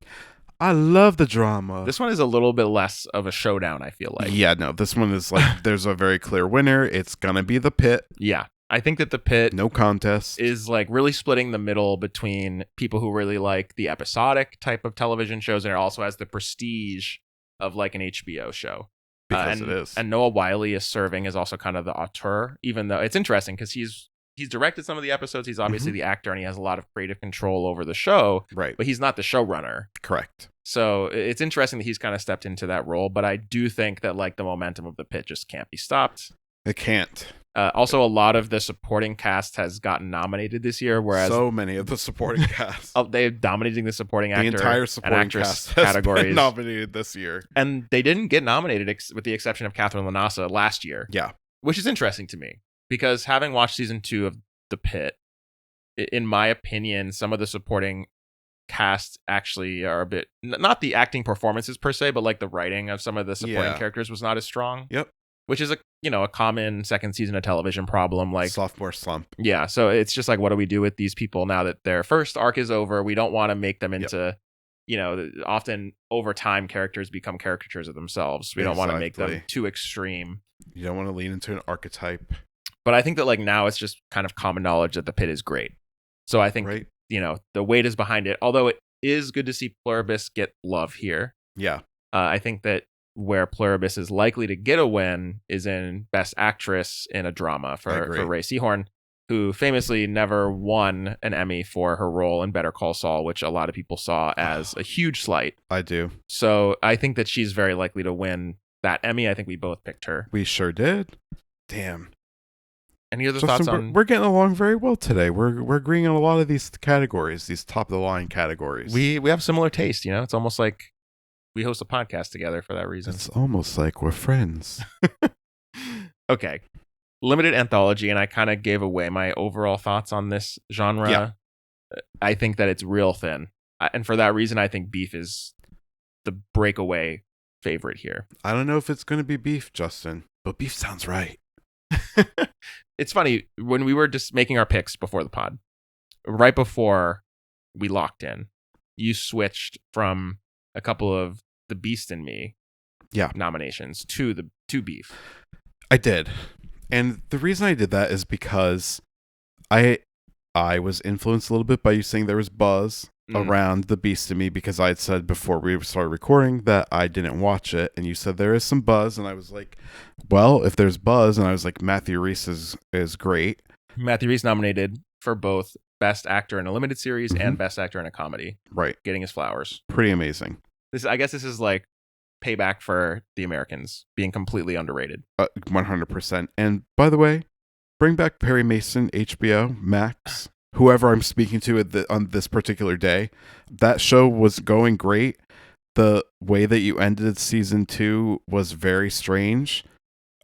I love the drama. This one is a little bit less of a showdown, I feel like. Yeah, no, this one is like, there's a very clear winner. It's gonna be the Pitt. Yeah. I think that the Pitt no contest is like really splitting the middle between people who really like the episodic type of television shows, and it also has the prestige of like an HBO show. Because it is. And Noah Wyle is serving as also kind of the auteur, even though it's interesting because he's directed some of the episodes. He's obviously the actor, and he has a lot of creative control over the show. Right. But he's not the showrunner. Correct. So it's interesting that he's kind of stepped into that role. But I do think that like the momentum of the Pitt just can't be stopped. It can't. Also, a lot of the supporting cast has gotten nominated this year, whereas so many of the supporting cast, they're dominating the supporting actor, the entire supporting and actress cast has categories been nominated this year, and they didn't get nominated with the exception of Catherine Lanasa last year. Yeah, which is interesting to me because having watched season 2 of The Pitt, in my opinion, some of the supporting cast actually are a bit, not the acting performances per se, but like the writing of some of the supporting characters was not as strong. Yep. Which is a common second season of television problem, like sophomore slump. Yeah, so it's just like, what do we do with these people now that their first arc is over? We don't want to make them into, often over time characters become caricatures of themselves. We don't want to make them too extreme. You don't want to lean into an archetype. But I think that like now it's just kind of common knowledge that the Pitt is great. So I think the weight is behind it. Although it is good to see Pluribus get love here. Yeah, I think that where Pluribus is likely to get a win is in Best Actress in a Drama for Ray Seahorn, who famously never won an Emmy for her role in Better Call Saul, which a lot of people saw as a huge slight. I do. So I think that she's very likely to win that Emmy. I think we both picked her. We sure did. Damn. Any other thoughts on? We're getting along very well today. We're agreeing on a lot of these categories, these top of the line categories. We have similar taste. It's almost like we host a podcast together for that reason. It's almost like we're friends. Okay. Limited anthology, and I kind of gave away my overall thoughts on this genre. Yeah. I think that it's real thin. And for that reason, I think Beef is the breakaway favorite here. I don't know if it's going to be Beef, Justin, but Beef sounds right. It's funny, when we were just making our picks before the pod, right before we locked in, you switched from a couple of The Beast in Me nominations to Beef. I did. And the reason I did that is because I was influenced a little bit by you saying there was buzz around The Beast in Me, because I had said before we started recording that I didn't watch it, and you said there is some buzz, and I was like, well, if there's buzz, and I was like, Matthew Rhys is great. Matthew Rhys nominated for both Best Actor in a Limited Series and Best Actor in a Comedy. Right. Getting his flowers. Pretty amazing. I guess this is like payback for The Americans being completely underrated. 100%. And by the way, bring back Perry Mason, HBO, Max, whoever I'm speaking to on this particular day. That show was going great. The way that you ended season 2 was very strange.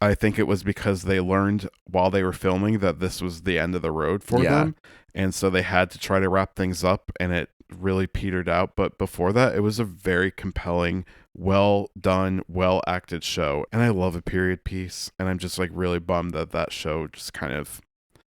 I think it was because they learned while they were filming that this was the end of the road for them. And so they had to try to wrap things up, and it really petered out. But before that, it was a very compelling, well done, well acted show. And I love a period piece. And I'm just like really bummed that that show just kind of,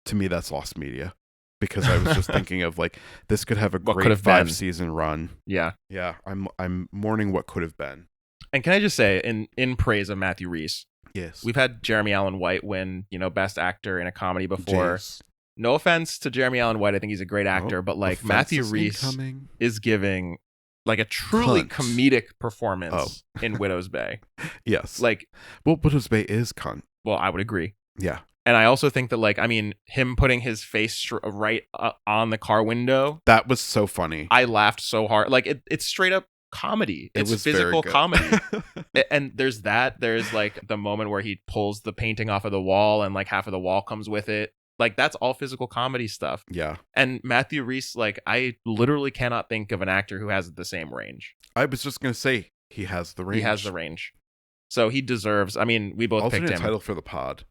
to me, that's lost media. Because I was just thinking of like, this could have a What could great have been. 5-season run. Yeah. Yeah, I'm mourning what could have been. And can I just say, in praise of Matthew Rhys, Yes. we've had Jeremy Allen White win, Best Actor in a Comedy before. Jeez. No offense to Jeremy Allen White, I think he's a great actor, but like offense Matthew is Rhys incoming. is giving like a truly Cunt. comedic performance in Widow's Bay. Yes. Like, well, Widow's Bay is cunt. well, I would agree. Yeah. And I also think that, like, I mean, him putting his face right on the car window, That was so funny. I laughed so hard. Like, it's straight up comedy. It's was physical very good. comedy. And there's that. There's, like, the moment where he pulls the painting off of the wall and, like, half of the wall comes with it. Like, that's all physical comedy stuff. Yeah. And Matthew Rhys, like, I literally cannot think of an actor who has the same range. I was just going to say, he has the range. He has the range. So he deserves, I mean, we both Alternate picked him. title for the pod.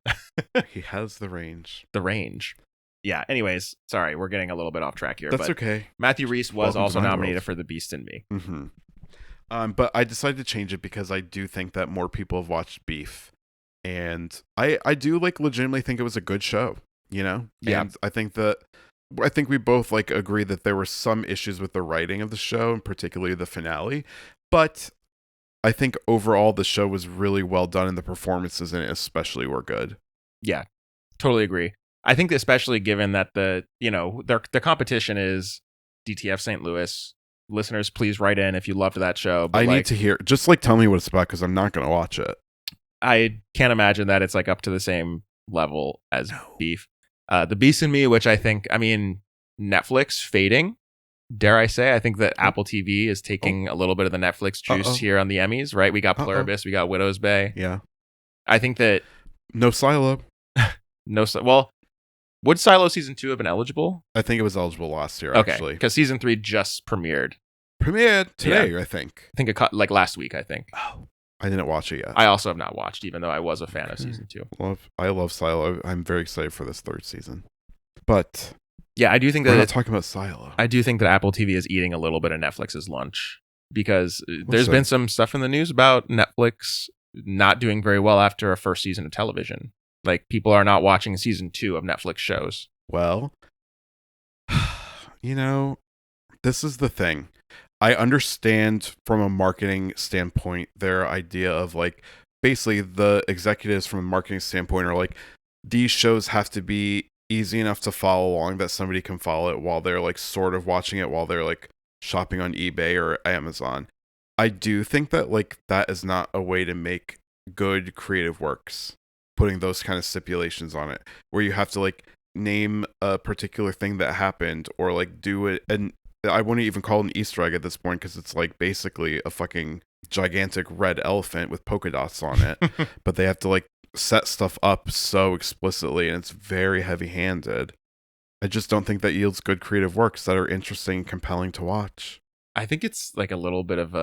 He has the range. The range. Yeah, anyways, sorry, we're getting a little bit off track here. That's but okay. Matthew Rhys was Welcome to also my nominated world. for The Beast in Me. Mm-hmm. But I decided to change it because I do think that more people have watched Beef. And I do, like, legitimately think it was a good show, Yeah. And I think we both, like, agree that there were some issues with the writing of the show, and particularly the finale. But I think overall the show was really well done, and the performances in it especially were good. Yeah, totally agree. I think especially given that the competition is DTF St. Louis. Listeners, please write in if you loved that show. But I need to hear, just like tell me what it's about, because I'm not going to watch it. I can't imagine that it's like up to the same level as Beef. The Beast in Me, which I think, I mean, Netflix fading. Dare I say, I think that Apple TV is taking a little bit of the Netflix juice here on the Emmys, right? We got Pluribus, we got Widow's Bay. Yeah. I think that No Silo. well, would Silo season 2 have been eligible? I think it was eligible last year, Okay, actually. because season 3 just premiered. Premiered today, I think. I think it cut like last week, I think. Oh. I didn't watch it yet. I also have not watched, even though I was a fan of season 2. I love Silo. I'm very excited for this third season. But yeah, I do think we're that not talking about Silo. I do think that Apple TV is eating a little bit of Netflix's lunch, because there's been some stuff in the news about Netflix not doing very well after a first season of television. Like, people are not watching season 2 of Netflix shows. Well, this is the thing. I understand from a marketing standpoint their idea of, like, basically the executives from a marketing standpoint are like, these shows have to be easy enough to follow along that somebody can follow it while they're, like, sort of watching it while they're, like, shopping on eBay or Amazon. I do think that, like, that is not a way to make good creative works, putting those kind of stipulations on it, where you have to, like, name a particular thing that happened, or, like, do it. And I wouldn't even call it an Easter egg at this point, because it's, like, basically a fucking gigantic red elephant with polka dots on it. But they have to, like, set stuff up so explicitly, and it's very heavy-handed. I just don't think that yields good creative works that are interesting and compelling to watch. I think it's like a little bit of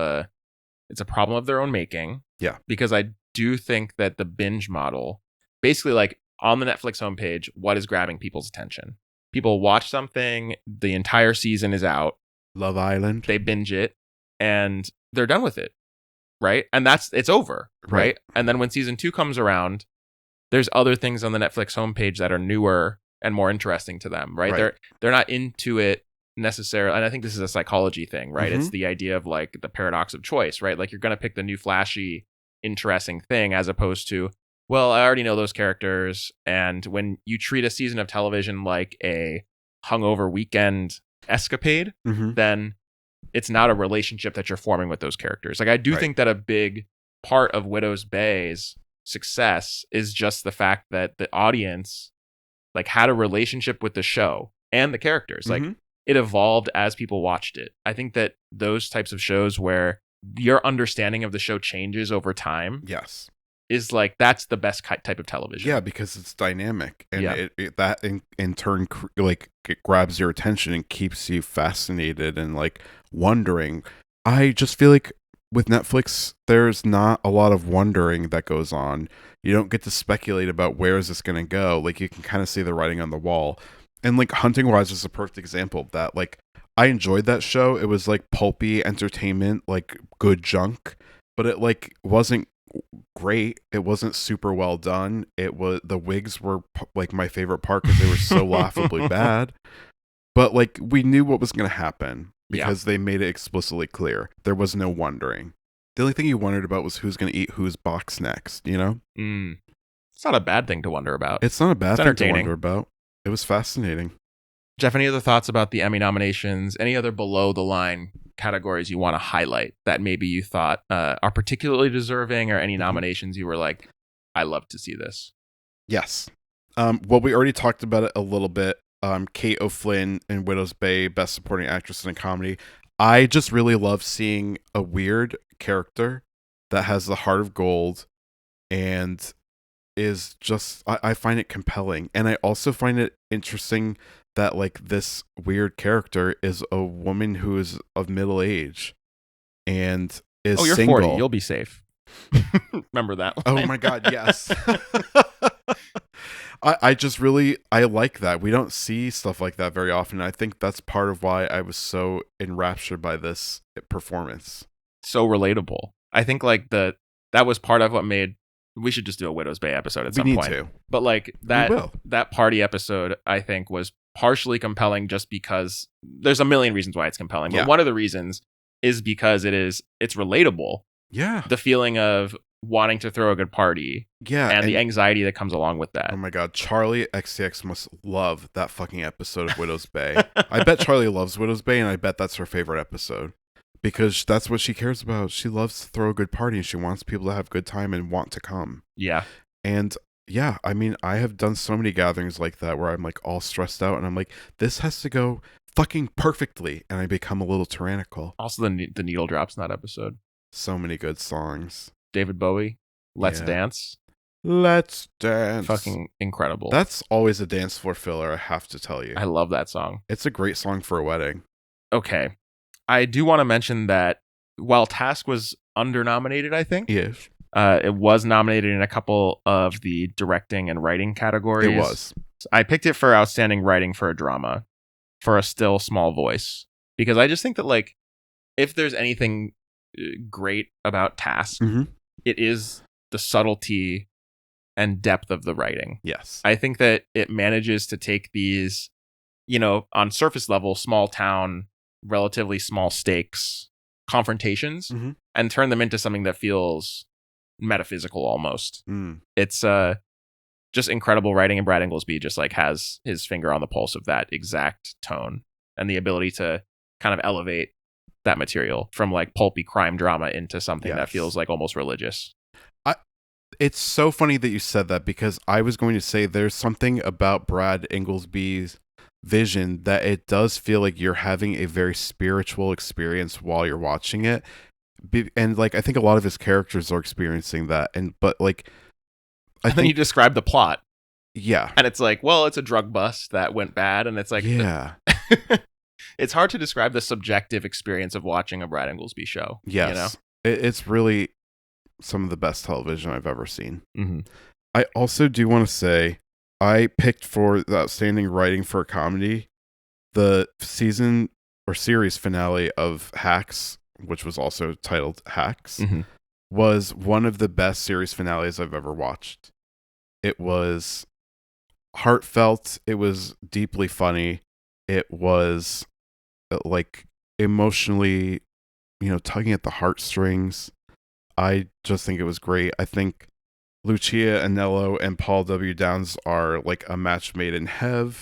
it's a problem of their own making. Yeah. Because I do think that the binge model, basically, like, on the Netflix homepage, what is grabbing people's attention? People watch something, the entire season is out. Love Island. They binge it, and they're done with it, right? And it's over, right? And then when season 2 comes around, there's other things on the Netflix homepage that are newer and more interesting to them, right? They're not into it necessarily. And I think this is a psychology thing, right? Mm-hmm. It's the idea of, like, the paradox of choice, right? Like, you're going to pick the new flashy, interesting thing, as opposed to, well, I already know those characters. And when you treat a season of television like a hungover weekend escapade, then it's not a relationship that you're forming with those characters. Like, I do think that a big part of Widow's Bay's success is just the fact that the audience, like, had a relationship with the show and the characters. Like, it evolved as people watched it. I think that those types of shows where your understanding of the show changes over time, yes, is, like, that's the best type of television. Yeah, because it's dynamic, and that in turn, like, it grabs your attention and keeps you fascinated and, like, wondering. I just feel like with Netflix, there's not a lot of wondering that goes on. You don't get to speculate about where is this going to go. Like, you can kind of see the writing on the wall. And, like, Hunting Wives is a perfect example of that. Like, I enjoyed that show. It was like pulpy entertainment, like good junk, but it like wasn't great. It wasn't super well done. It was, the wigs were like my favorite part because they were so laughably bad. But like we knew what was going to happen because they made it explicitly clear. There was no wondering. The only thing you wondered about was who's going to eat whose box next, you know? It's not a bad thing to wonder about. It's not a bad thing to wonder about. It was fascinating. Jeff, any other thoughts about the Emmy nominations? Any other below the line categories you want to highlight that maybe you thought are particularly deserving, or any nominations you were like, I love to see this? Yes. Well, we already talked about it a little bit. Kate O'Flynn in Widow's Bay, Best Supporting Actress in a Comedy. I just really love seeing a weird character that has the heart of gold and is just, I find it compelling. And I also find it interesting that like this weird character is a woman who is of middle age and is you're single. 40, you'll be safe. Remember that line? Oh my God, yes. I just really, I like that. We don't see stuff like that very often. I think that's part of why I was so enraptured by this performance. So relatable. I think like that was part of what made, we should just do a Widow's Bay episode at some point. We need to. But like that party episode, I think, was partially compelling just because there's a million reasons why it's compelling. But one of the reasons is because it's relatable. Yeah. The feeling of wanting to throw a good party. Yeah. And the anxiety that comes along with that. Oh my God. Charlie XCX must love that fucking episode of Widow's Bay. I bet Charlie loves Widow's Bay, and I bet that's her favorite episode. Because that's what she cares about. She loves to throw a good party, and she wants people to have a good time and want to come. Yeah. And yeah, I mean, I have done so many gatherings like that where I'm like all stressed out and I'm like, this has to go fucking perfectly. And I become a little tyrannical. Also, the needle drops in that episode. So many good songs. David Bowie, Let's Dance. Let's Dance. Fucking incredible. That's always a dance floor filler, I have to tell you. I love that song. It's a great song for a wedding. Okay. I do want to mention that while Task was under-nominated, I think. Yes. It was nominated in a couple of the directing and writing categories. It was. I picked it for Outstanding Writing for a Drama, for A Still Small Voice. Because I just think that, like, if there's anything great about Task, it is the subtlety and depth of the writing. Yes. I think that it manages to take these, you know, on surface level, small town, relatively small stakes confrontations and turn them into something that feels metaphysical almost. It's just incredible writing, and Brad Ingelsby just like has his finger on the pulse of that exact tone and the ability to kind of elevate that material from like pulpy crime drama into something that feels like almost religious. It's so funny that you said that, because I was going to say there's something about Brad Ingelsby's vision that it does feel like you're having a very spiritual experience while you're watching it, and like I think a lot of his characters are experiencing that, but like I think you describe the plot, and it's like, well, it's a drug bust that went bad, and it's like it's hard to describe the subjective experience of watching a Brad Ingelsby show. You know? It's really some of the best television I've ever seen. I also do want to say, I picked for the Outstanding Writing for a Comedy the season or series finale of Hacks, which was also titled Hacks, was one of the best series finales I've ever watched. It was heartfelt. It was deeply funny. It was like emotionally, you know, tugging at the heartstrings. I just think it was great. I think Lucia Anello and Paul W. Downs are like a match made in heaven.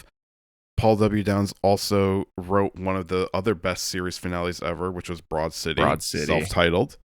Paul W. Downs also wrote one of the other best series finales ever, which was Broad City. Self-titled.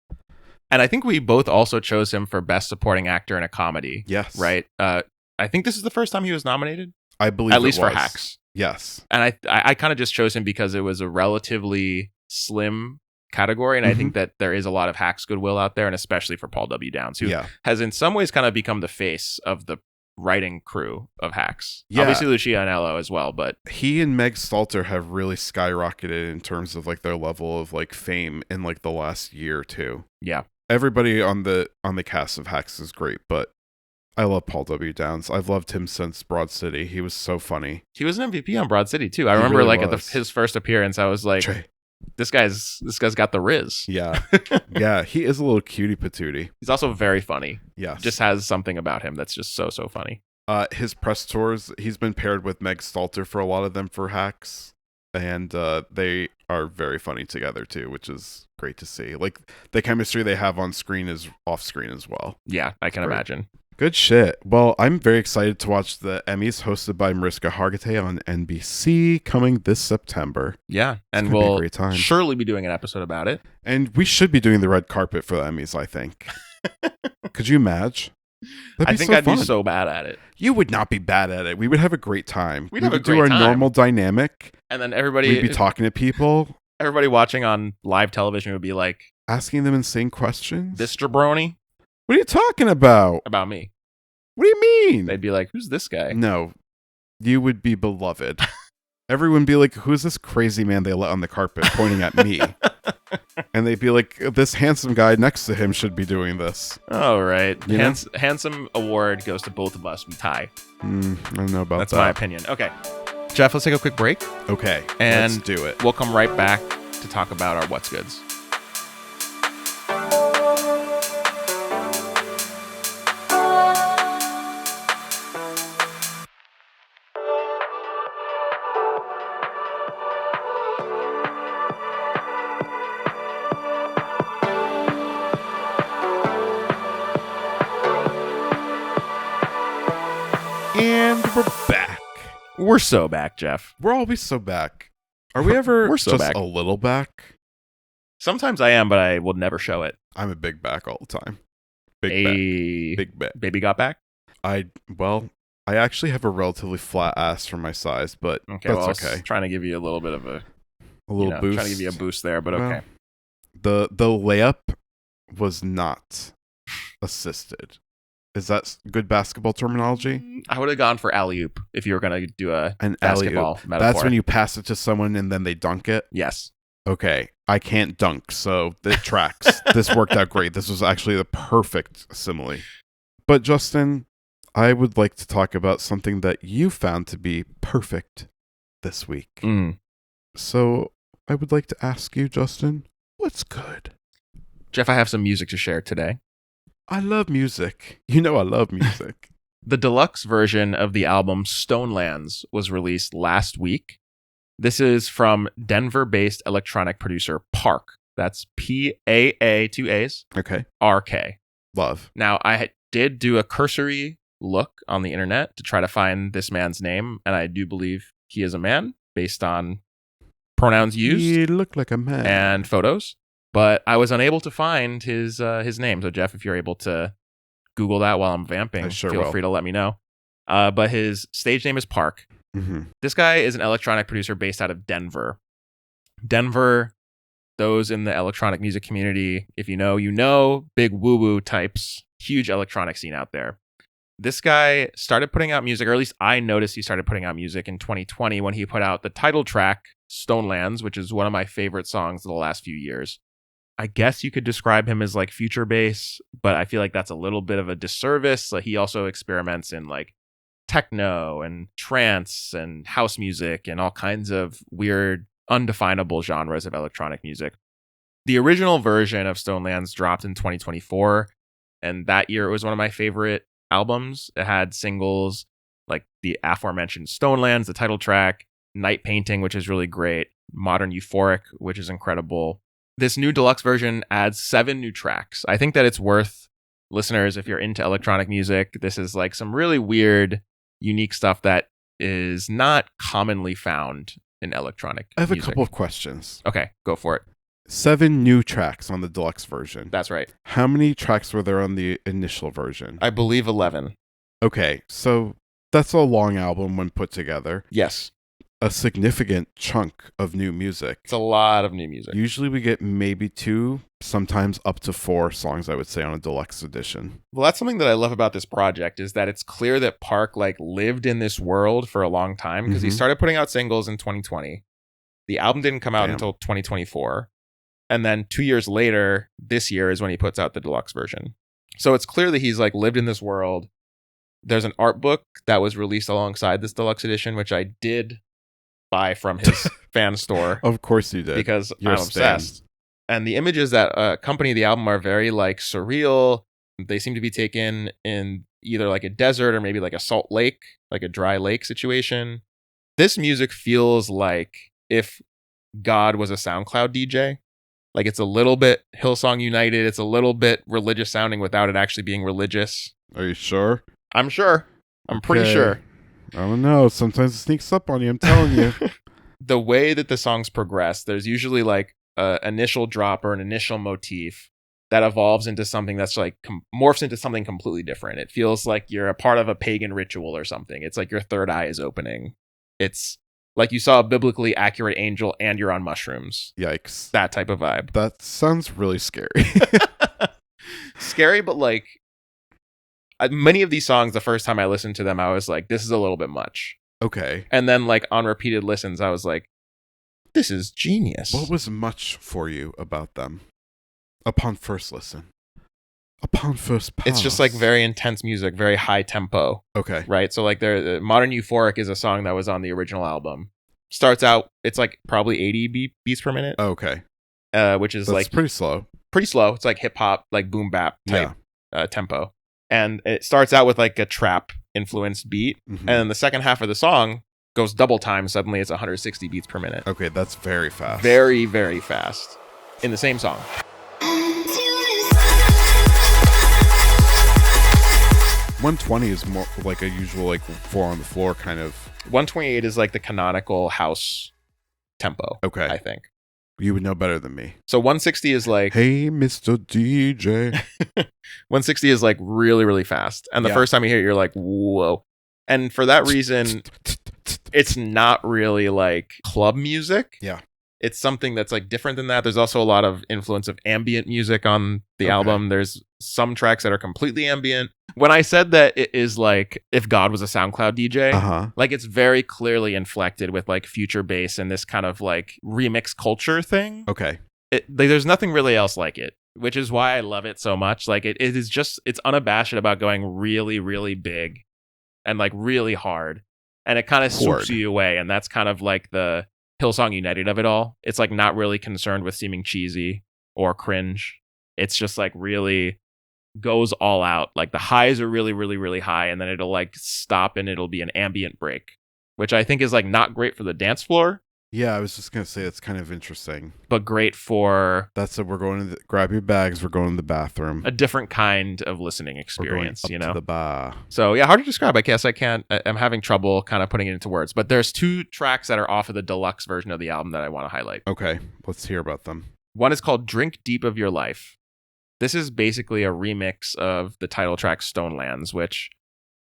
And I think we both also chose him for Best Supporting Actor in a Comedy. Yes. Right? I think this is the first time he was nominated. I believe at least for Hacks. Yes. And I kind of just chose him because it was a relatively slim category, and I think that there is a lot of Hacks goodwill out there, and especially for Paul W. Downs, who has in some ways kind of become the face of the writing crew of Hacks. Obviously Lucia Anello as well, but he and Meg Stalter have really skyrocketed in terms of like their level of like fame in like the last year or two. Yeah. Everybody on the cast of Hacks is great, but I love Paul W. Downs. I've loved him since Broad City. He was so funny. He was an MVP on Broad City too. I He remember really like was. at his first appearance, I was like, Trey. this guy's got the riz. Yeah. Yeah, he is a little cutie patootie. He's also very funny. Yes. Just has something about him that's just so funny. His press tours, he's been paired with Meg Stalter for a lot of them for Hacks. And they are very funny together too, which is great to see. Like the chemistry they have on screen is off screen as well. Yeah, I can imagine. Good shit. Well, I'm very excited to watch the Emmys hosted by Mariska Hargitay on NBC coming this September. Yeah, and gonna be a we'll great time. surely be doing an episode about it. And we should be doing the red carpet for the Emmys, I think. Could you imagine? I think I'd be so bad at it. You would not be bad at it. We would have a great time. We'd have a would do great our time. normal dynamic. And then We'd be talking to people, everybody watching on live television would be like, asking them insane questions. this jabroni What are you talking about? about me. What do you mean? They'd be like, who's this guy? No, you would be beloved. Everyone would be like, who's this crazy man they let on the carpet pointing at me? And they'd be like, this handsome guy next to him should be doing this. All right. You know? Handsome award goes to both of us. We tie. I don't know about That's that. my opinion. Okay. Geoff, let's take a quick break. Okay, And let's do it. We'll come right back to talk about our What's Goods. And we're back. We're so back, Geoff. We're always so back. Are we ever We're so just back. a little back? Sometimes I am, but I will never show it. I'm a big back all the time. Big back. Big back. Baby got back? I actually have a relatively flat ass for my size, but Okay, that's well, I was okay. trying to give you a little bit of a Boost. Trying to give you a boost there, but okay. Well, the layup was not assisted. Is that good basketball terminology? I would have gone for alley-oop if you were going to do a An basketball alley-oop. metaphor. That's when you pass it to someone and then they dunk it? Yes. Okay, I can't dunk, so it tracks. This worked out great. This was actually the perfect simile. But Justin, I would like to talk about something that you found to be perfect this week. So I would like to ask you, Justin, what's good? Geoff, I have some music to share today. I love music. You know I love music. The deluxe version of the album Stonelands was released last week. This is from Denver-based electronic producer Park. That's P-A-A, 2 A's, Okay. R-K. Love. Now, I did do a cursory look on the internet to try to find this man's name, and I do believe he is a man based on pronouns used You look like a man. and photos, but I was unable to find his name. So, Geoff, if you're able to Google that while I'm vamping, I sure feel will. free to let me know. But his stage name is Park. Mm-hmm. This guy is an electronic producer based out of Denver. Denver, those in the electronic music community, if you know, big woo-woo types, huge electronic scene out there. This guy started putting out music, or at least I noticed he started putting out music in 2020 when he put out the title track, Stonelands, which is one of my favorite songs of the last few years. I guess you could describe him as like future bass, but I feel like that's a little bit of a disservice. Like he also experiments in like techno and trance and house music and all kinds of weird, undefinable genres of electronic music. The original version of Stonelands dropped in 2024, and that year it was one of my favorite albums. It had singles like the aforementioned Stonelands, the title track, Night Painting, which is really great, Modern Euphoric, which is incredible. This new deluxe version adds 7 new tracks. I think that it's worth, listeners, if you're into electronic music, this is like some really weird, unique stuff that is not commonly found in electronic I have music. a couple of questions. Okay, go for it. 7 new tracks on the deluxe version. That's right. How many tracks were there on the initial version? I believe 11. Okay, so that's a long album when put together. Yes. A significant chunk of new music. It's a lot of new music. Usually we get maybe 2, sometimes up to 4 songs, I would say, on a deluxe edition. Well, that's something that I love about this project is that it's clear that Park like lived in this world for a long time because he Mhm. started putting out singles in 2020. The album didn't come out Damn. until 2024. And then 2 years later, this year is when he puts out the deluxe version. So it's clear that he's like lived in this world. There's an art book that was released alongside this deluxe edition, which I did buy from his fan store. Of course you did. Because You're I'm a stan. obsessed. And the images that accompany the album are very like surreal. They seem to be taken in either like a desert or maybe like a salt lake, like a dry lake situation. This music feels like if God was a SoundCloud DJ. Like it's a little bit Hillsong United. It's a little bit religious sounding without it actually being religious. Are you sure? I'm sure. I'm pretty sure. I don't know. Sometimes it sneaks up on you. I'm telling you. The way that the songs progress, there's usually like an initial drop or an initial motif that evolves into something that's like morphs into something completely different. It feels like you're a part of a pagan ritual or something. It's like your third eye is opening. It's like you saw a biblically accurate angel and you're on mushrooms. Yikes. That type of vibe. That sounds really scary. Scary, but like many of these songs, the first time I listened to them, I was like, this is a little bit much. Okay. And then like on repeated listens, I was like, this is genius. What was much for you about them upon first listen? Upon first pass? It's just like very intense music, very high tempo. Okay. Right? So like Modern Euphoric is a song that was on the original album. Starts out, it's like probably 80 beats per minute. Okay. Which is That's like pretty slow. Pretty slow. It's like hip hop, like boom bap type tempo. And it starts out with like a trap influenced beat. Mhm. And then the second half of the song goes double time. Suddenly it's 160 beats per minute. Okay, that's very fast. Very, very fast in the same song. 120 is more like a usual like 4 on the floor kind of. 128 is like the canonical house tempo. Okay. I think. You would know better than me. So 160 is like, hey, Mr. DJ. 160 is like really, really fast. And the first time you hear it, you're like, whoa. And for that reason, it's not really like club music. Yeah. It's something that's like different than that. There's also a lot of influence of ambient music on the album. There's some tracks that are completely ambient. When I said that it is like if God was a SoundCloud DJ, like it's very clearly inflected with like future bass and this kind of like remix culture thing. Okay. There's nothing really else like it, which is why I love it so much. Like it is just, it's unabashed about going really, really big and like really hard. And it kind of swoops you away. And that's kind of like the Hillsong United of it all. It's like not really concerned with seeming cheesy or cringe. It's just like really goes all out. Like the highs are really, really, really high, and then it'll like stop and it'll be an ambient break, which I think is like not great for the dance floor. Yeah, I was just gonna say it's kind of interesting, but great for that's it. We're going to grab your bags. We're going to the bathroom. A different kind of listening experience, you know. To the bar. So yeah, hard to describe. I guess I'm having trouble kind of putting it into words. But there's 2 tracks that are off of the deluxe version of the album that I want to highlight. Okay, let's hear about them. One is called "Drink Deep of Your Life." This is basically a remix of the title track "Stonelands," which,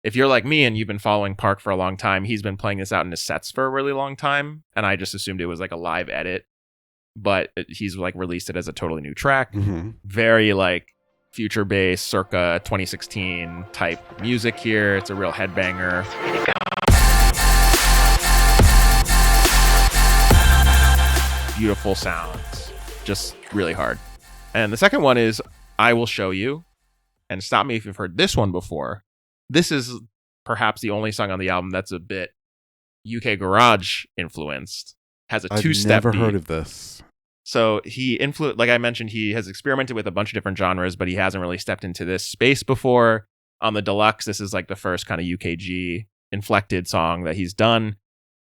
if you're like me and you've been following Park for a long time, he's been playing this out in his sets for a really long time. And I just assumed it was like a live edit, but he's like released it as a totally new track. Mm-hmm. Very like future bass, circa 2016 type music here. It's a real headbanger. Beautiful sounds, just really hard. And the second one is "I Will Show You." And stop me if you've heard this one before. This is perhaps the only song on the album that's a bit UK garage influenced. Has a 2-step beat. I've never heard of this. So like I mentioned, he has experimented with a bunch of different genres, but he hasn't really stepped into this space before. On the deluxe, this is like the first kind of UKG inflected song that he's done.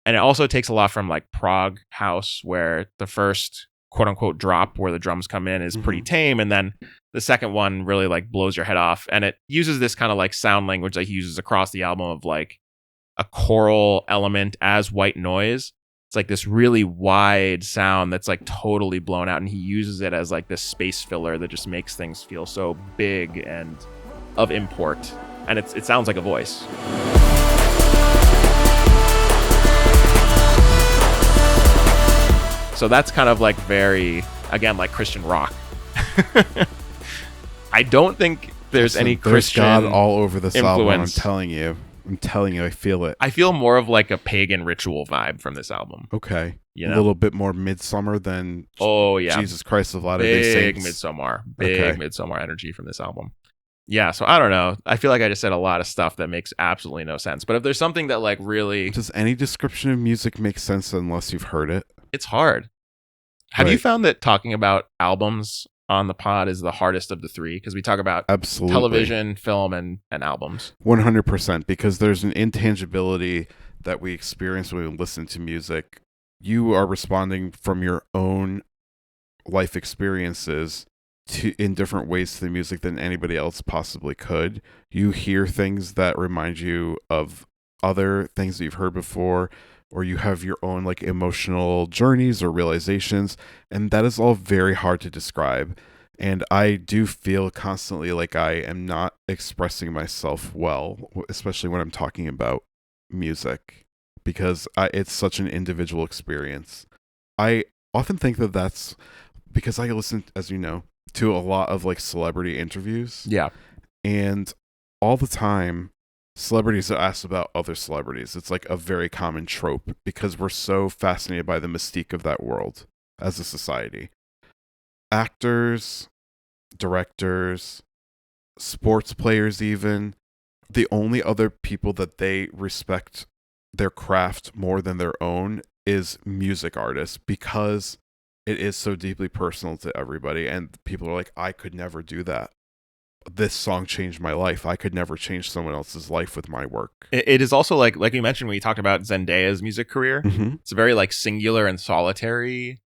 And it also takes a lot from like prog house, where the first quote unquote drop where the drums come in is pretty tame. And then the second one really like blows your head off. And it uses this kind of like sound language that he uses across the album of like a choral element as white noise. It's like this really wide sound that's like totally blown out. And he uses it as like this space filler that just makes things feel so big and of import. And it sounds like a voice. So that's kind of like very, again, like Christian rock. I don't think there's any Christian God all over this album. I'm telling you, I feel it. I feel more of like a pagan ritual vibe from this album. Okay. You know? A little bit more Midsummer than Jesus Christ of Latter-day Saints. Big Midsummer energy from this album. Yeah, so I don't know. I feel like I just said a lot of stuff that makes absolutely no sense. But if there's something that like really, Does any description of music make sense unless you've heard it? it's hard. Have you Right. found that talking about albums on the pod is the hardest of the three? Because we talk about Absolutely. television, film, and albums. 100%, because there's an intangibility that we experience when we listen to music. You are responding from your own life experiences in different ways to the music than anybody else possibly could. You hear things that remind you of other things that you've heard before, or you have your own like emotional journeys or realizations, and that is all very hard to describe. And I do feel constantly like I am not expressing myself well, especially when I'm talking about music, because it's such an individual experience. I often think that that's because I listen, as you know, to a lot of like celebrity interviews. Yeah. And all the time, celebrities are asked about other celebrities. It's like a very common trope because we're so fascinated by the mystique of that world as a society. Actors, directors, sports players, even, the only other people that they respect their craft more than their own is music artists, because it is so deeply personal to everybody, and people are like, I could never do that. This song changed my life. I could never change someone else's life with my work. It is also like you mentioned when you talked about Zendaya's music career. Mm-hmm. It's a very like singular and solitary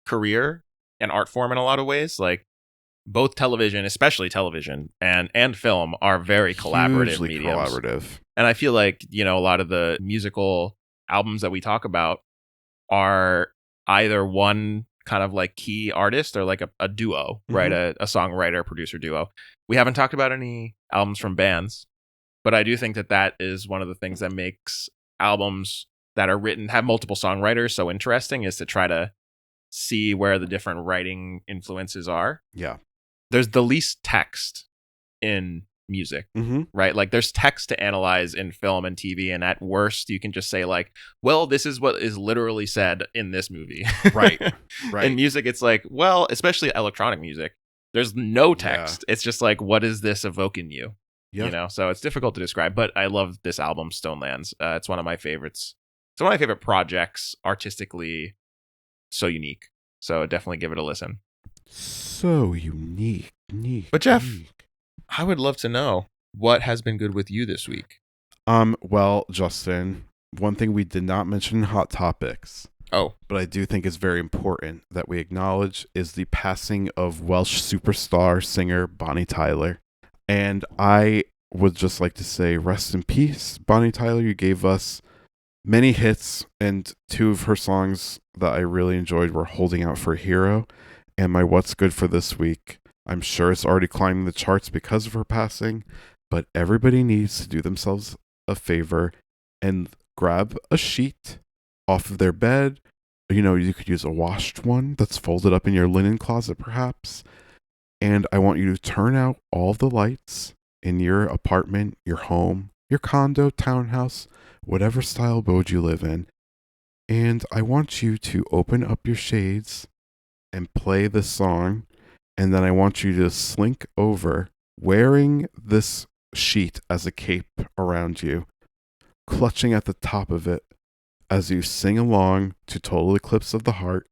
career and art form in a lot of ways. Like both television, especially television and film, are very collaborative Hugely mediums. collaborative. And I feel like, you know, a lot of the musical albums that we talk about are either one kind of like key artist or like a duo, right? A songwriter, producer duo. We haven't talked about any albums from bands, but I do think that is one of the things that makes albums that are written, have multiple songwriters, so interesting, is to try to see where the different writing influences are. Yeah. There's the least text in music, right? Like there's text to analyze in film and TV, and at worst you can just say like, well, this is what is literally said in this movie. Right. In music, it's like, well, especially electronic music, there's no text. It's just like, what is this evoking you? You know, so it's difficult to describe, but I love this album, Stonelands. It's one of my favorites. It's one of my favorite projects, artistically so unique. So definitely give it a listen. So unique. But Geoff, I would love to know what has been good with you this week. Well, Justin, one thing we did not mention in Hot Topics, but I do think is very important that we acknowledge, is the passing of Welsh superstar singer Bonnie Tyler. And I would just like to say, rest in peace, Bonnie Tyler. You gave us many hits, and two of her songs that I really enjoyed were Holding Out for a Hero and My What's Good for This Week. I'm sure it's already climbing the charts because of her passing, but everybody needs to do themselves a favor and grab a sheet off of their bed. You know, you could use a washed one that's folded up in your linen closet, perhaps. And I want you to turn out all the lights in your apartment, your home, your condo, townhouse, whatever style abode you live in. And I want you to open up your shades and play this song. And then I want you to slink over, wearing this sheet as a cape around you, clutching at the top of it as you sing along to Total Eclipse of the Heart,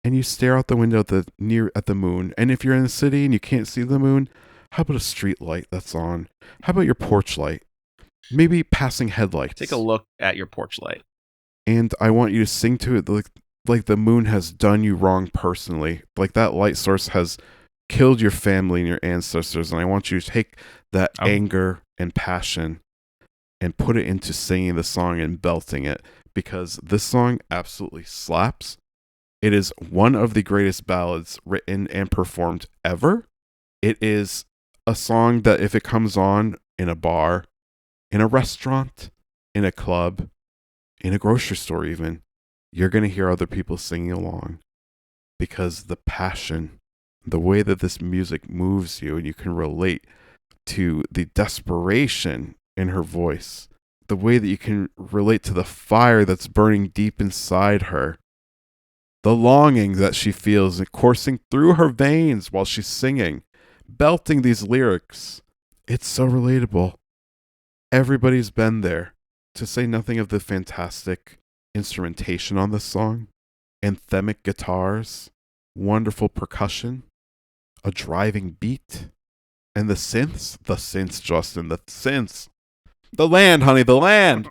and you stare out the window at the moon. And if you're in the city and you can't see the moon, how about a street light that's on? How about your porch light? Maybe passing headlights. Take a look at your porch light. And I want you to sing to it like the moon has done you wrong personally. Like that light source has killed your family and your ancestors, and I want you to take that anger and passion and put it into singing the song and belting it, because this song absolutely slaps. It is one of the greatest ballads written and performed ever. It is a song that if it comes on in a bar, in a restaurant, in a club, in a grocery store even, you're going to hear other people singing along, because the passion, the way that this music moves you, and you can relate to the desperation in her voice, the way that you can relate to the fire that's burning deep inside her, the longing that she feels coursing through her veins while she's singing, belting these lyrics. It's so relatable. Everybody's been there. To say nothing of the fantastic instrumentation on this song, anthemic guitars, wonderful percussion, a driving beat, and the synths, Justin, the synths. The land, honey, the land.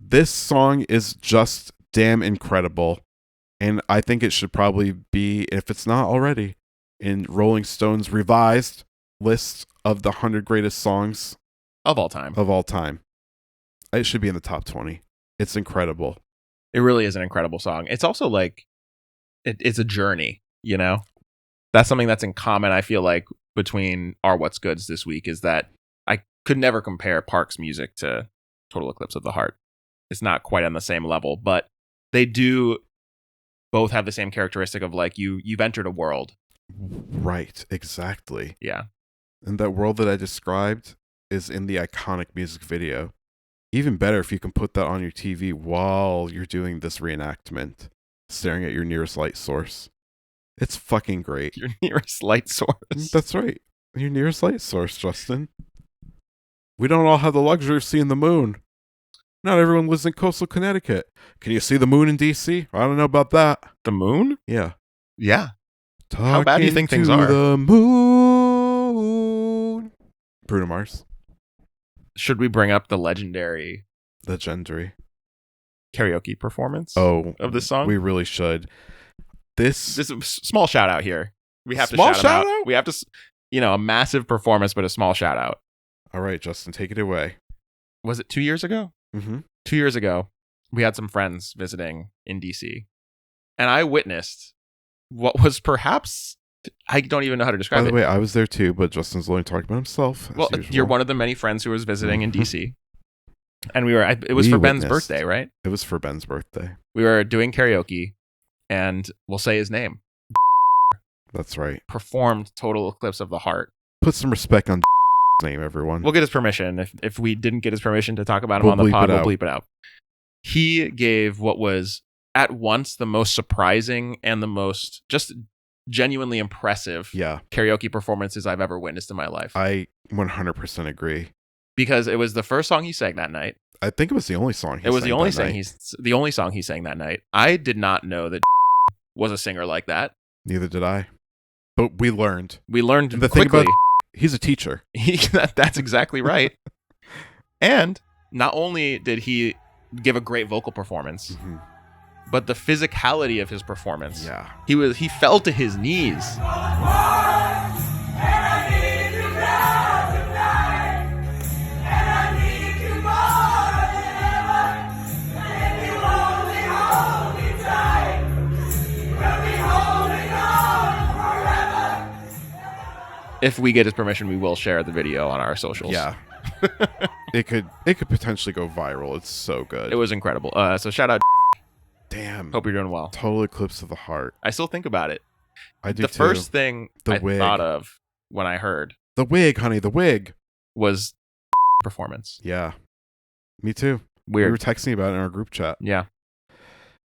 This song is just damn incredible. And I think it should probably be, if it's not already, in Rolling Stone's revised list of the 100 greatest songs Of all time. of all time. It should be in the top 20. It's incredible. It really is an incredible song. It's also like, it's a journey, you know? That's something that's in common, I feel like, between our What's Goods this week, is that I could never compare Park's music to Total Eclipse of the Heart. It's not quite on the same level, but they do both have the same characteristic of like, you've entered a world. Right, exactly. Yeah. And that world that I described is in the iconic music video. Even better if you can put that on your TV while you're doing this reenactment, staring at your nearest light source. It's fucking great. Your nearest light source. That's right. Your nearest light source, Justin. We don't all have the luxury of seeing the moon. Not everyone lives in coastal Connecticut. Can you see the moon in DC? I don't know about that. The moon? Yeah. Yeah. How bad do you think things are? The moon. Bruno Mars. Should we bring up the legendary karaoke performance of this song? We really should. This is a small shout out here. We have to small shout him out. We have to, a massive performance, but a small shout out. All right, Justin, take it away. Was it 2 years ago? Mm-hmm. 2 years ago, we had some friends visiting in DC, and I witnessed what was perhaps, I don't even know how to describe it. By the way, I was there too, but Justin's only talking about himself. Well, you're one of the many friends who was visiting in DC. And it was for Ben's birthday, right? It was for Ben's birthday. We were doing karaoke, and we'll say his name. That's right. Performed Total Eclipse of the Heart. Put some respect on name, everyone. We'll get his permission. If we didn't get his permission to talk about him on the pod, we'll bleep it out. He gave what was at once the most surprising and the most just genuinely impressive karaoke performances I've ever witnessed in my life. I 100% agree. Because it was the first song he sang that night. I think it was the only song he sang. It was the only song he sang that night. I did not know that was a singer like that. Neither did I. But we learned. We learned the quickly. Thing about he's a teacher. That's exactly right. And not only did he give a great vocal performance, but the physicality of his performance. Yeah. He fell to his knees. If we get his permission, we will share the video on our socials. Yeah. It could potentially go viral. It's so good. It was incredible. So shout out. Damn. Hope you're doing well. Total Eclipse of the Heart. I still think about it. I do the too. First thing I wig. thought of when I heard the wig, honey, the wig was performance. Yeah. Me too. Weird. We were texting about it in our group chat. Yeah.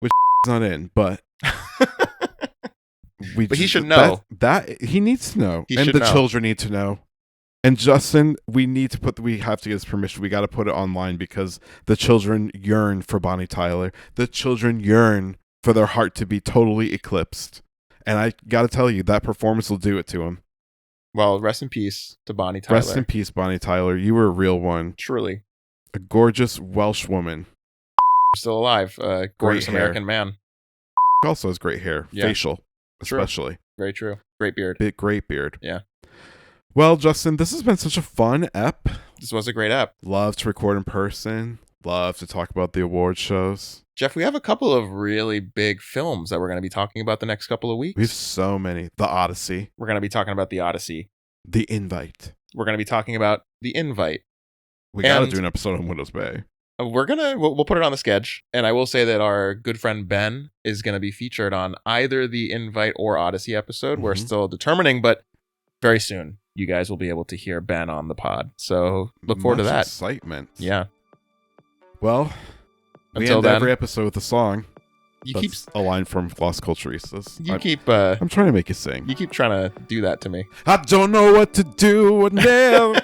Which is not in, but he should know. That he needs to know. And the children need to know. And Justin, we have to get his permission. We got to put it online because the children yearn for Bonnie Tyler. The children yearn for their heart to be totally eclipsed. And I got to tell you, that performance will do it to him. Well, rest in peace to Bonnie Tyler. Rest in peace, Bonnie Tyler. You were a real one. Truly. A gorgeous Welsh woman. Still alive. Gorgeous American man. Also has great hair. Yeah. Facial, especially. True. Very true. Great beard. Great beard. Yeah. Well, Justin, this has been such a fun ep. This was a great ep. Love to record in person. Love to talk about the award shows. Geoff, we have a couple of really big films that we're going to be talking about the next couple of weeks. We have so many. The Odyssey. We're going to be talking about The Odyssey. The Invite. We're going to be talking about The Invite. We got to do an episode on Widows Bay. We'll put it on the sketch. And I will say that our good friend Ben is going to be featured on either the Invite or Odyssey episode. We're still determining, but very soon you guys will be able to hear Ben on the pod. So look forward to that. Excitement. Yeah. Well, we Until end then, every episode with a song. That's a line from Los Culturistas. I'm trying to make you sing. You keep trying to do that to me. I don't know what to do now.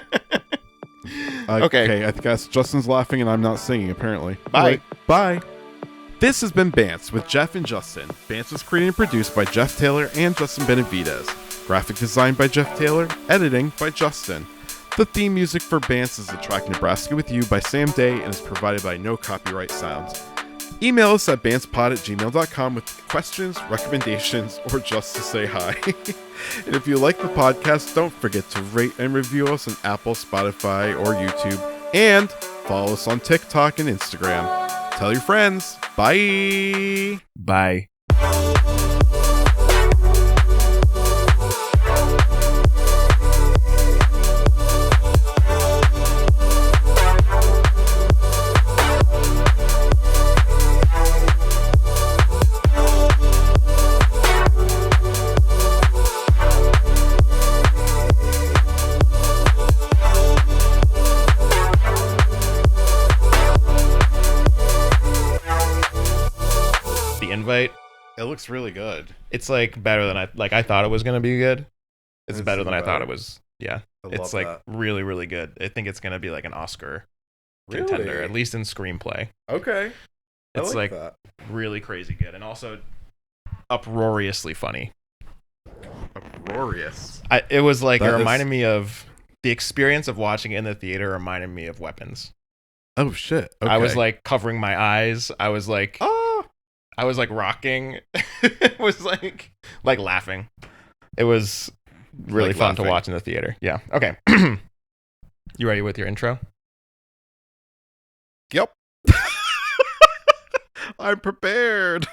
Okay. I guess Justin's laughing and I'm not singing, apparently. Bye. Right, bye. This has been Bants with Geoff and Justin. Bants was created and produced by Geoff Taylor and Justin Benavides. Graphic design by Geoff Taylor. Editing by Justin. The theme music for Bants is The Track Nebraska With You by Sam Day and is provided by No Copyright Sounds. Email us at bantspod@gmail.com with questions, recommendations, or just to say hi. And if you like the podcast, don't forget to rate and review us on Apple, Spotify, or YouTube. And follow us on TikTok and Instagram. Tell your friends. Bye. Bye. Invite. It looks really good. It's like better than I thought it was gonna be good. It's better than I thought it was. Yeah, it's like really, really good. I think it's gonna be like an Oscar contender, at least in screenplay. Okay, it's like that. Really crazy good, and also uproariously funny. Uproarious. It was like it reminded me of the experience of watching it in the theater. Reminded me of Weapons. Oh shit! Okay. I was like covering my eyes. I was like, I was like rocking. It was like laughing. It was really like fun laughing. to watch in the theater. Yeah. Okay. You ready with your intro? Yep. I'm prepared.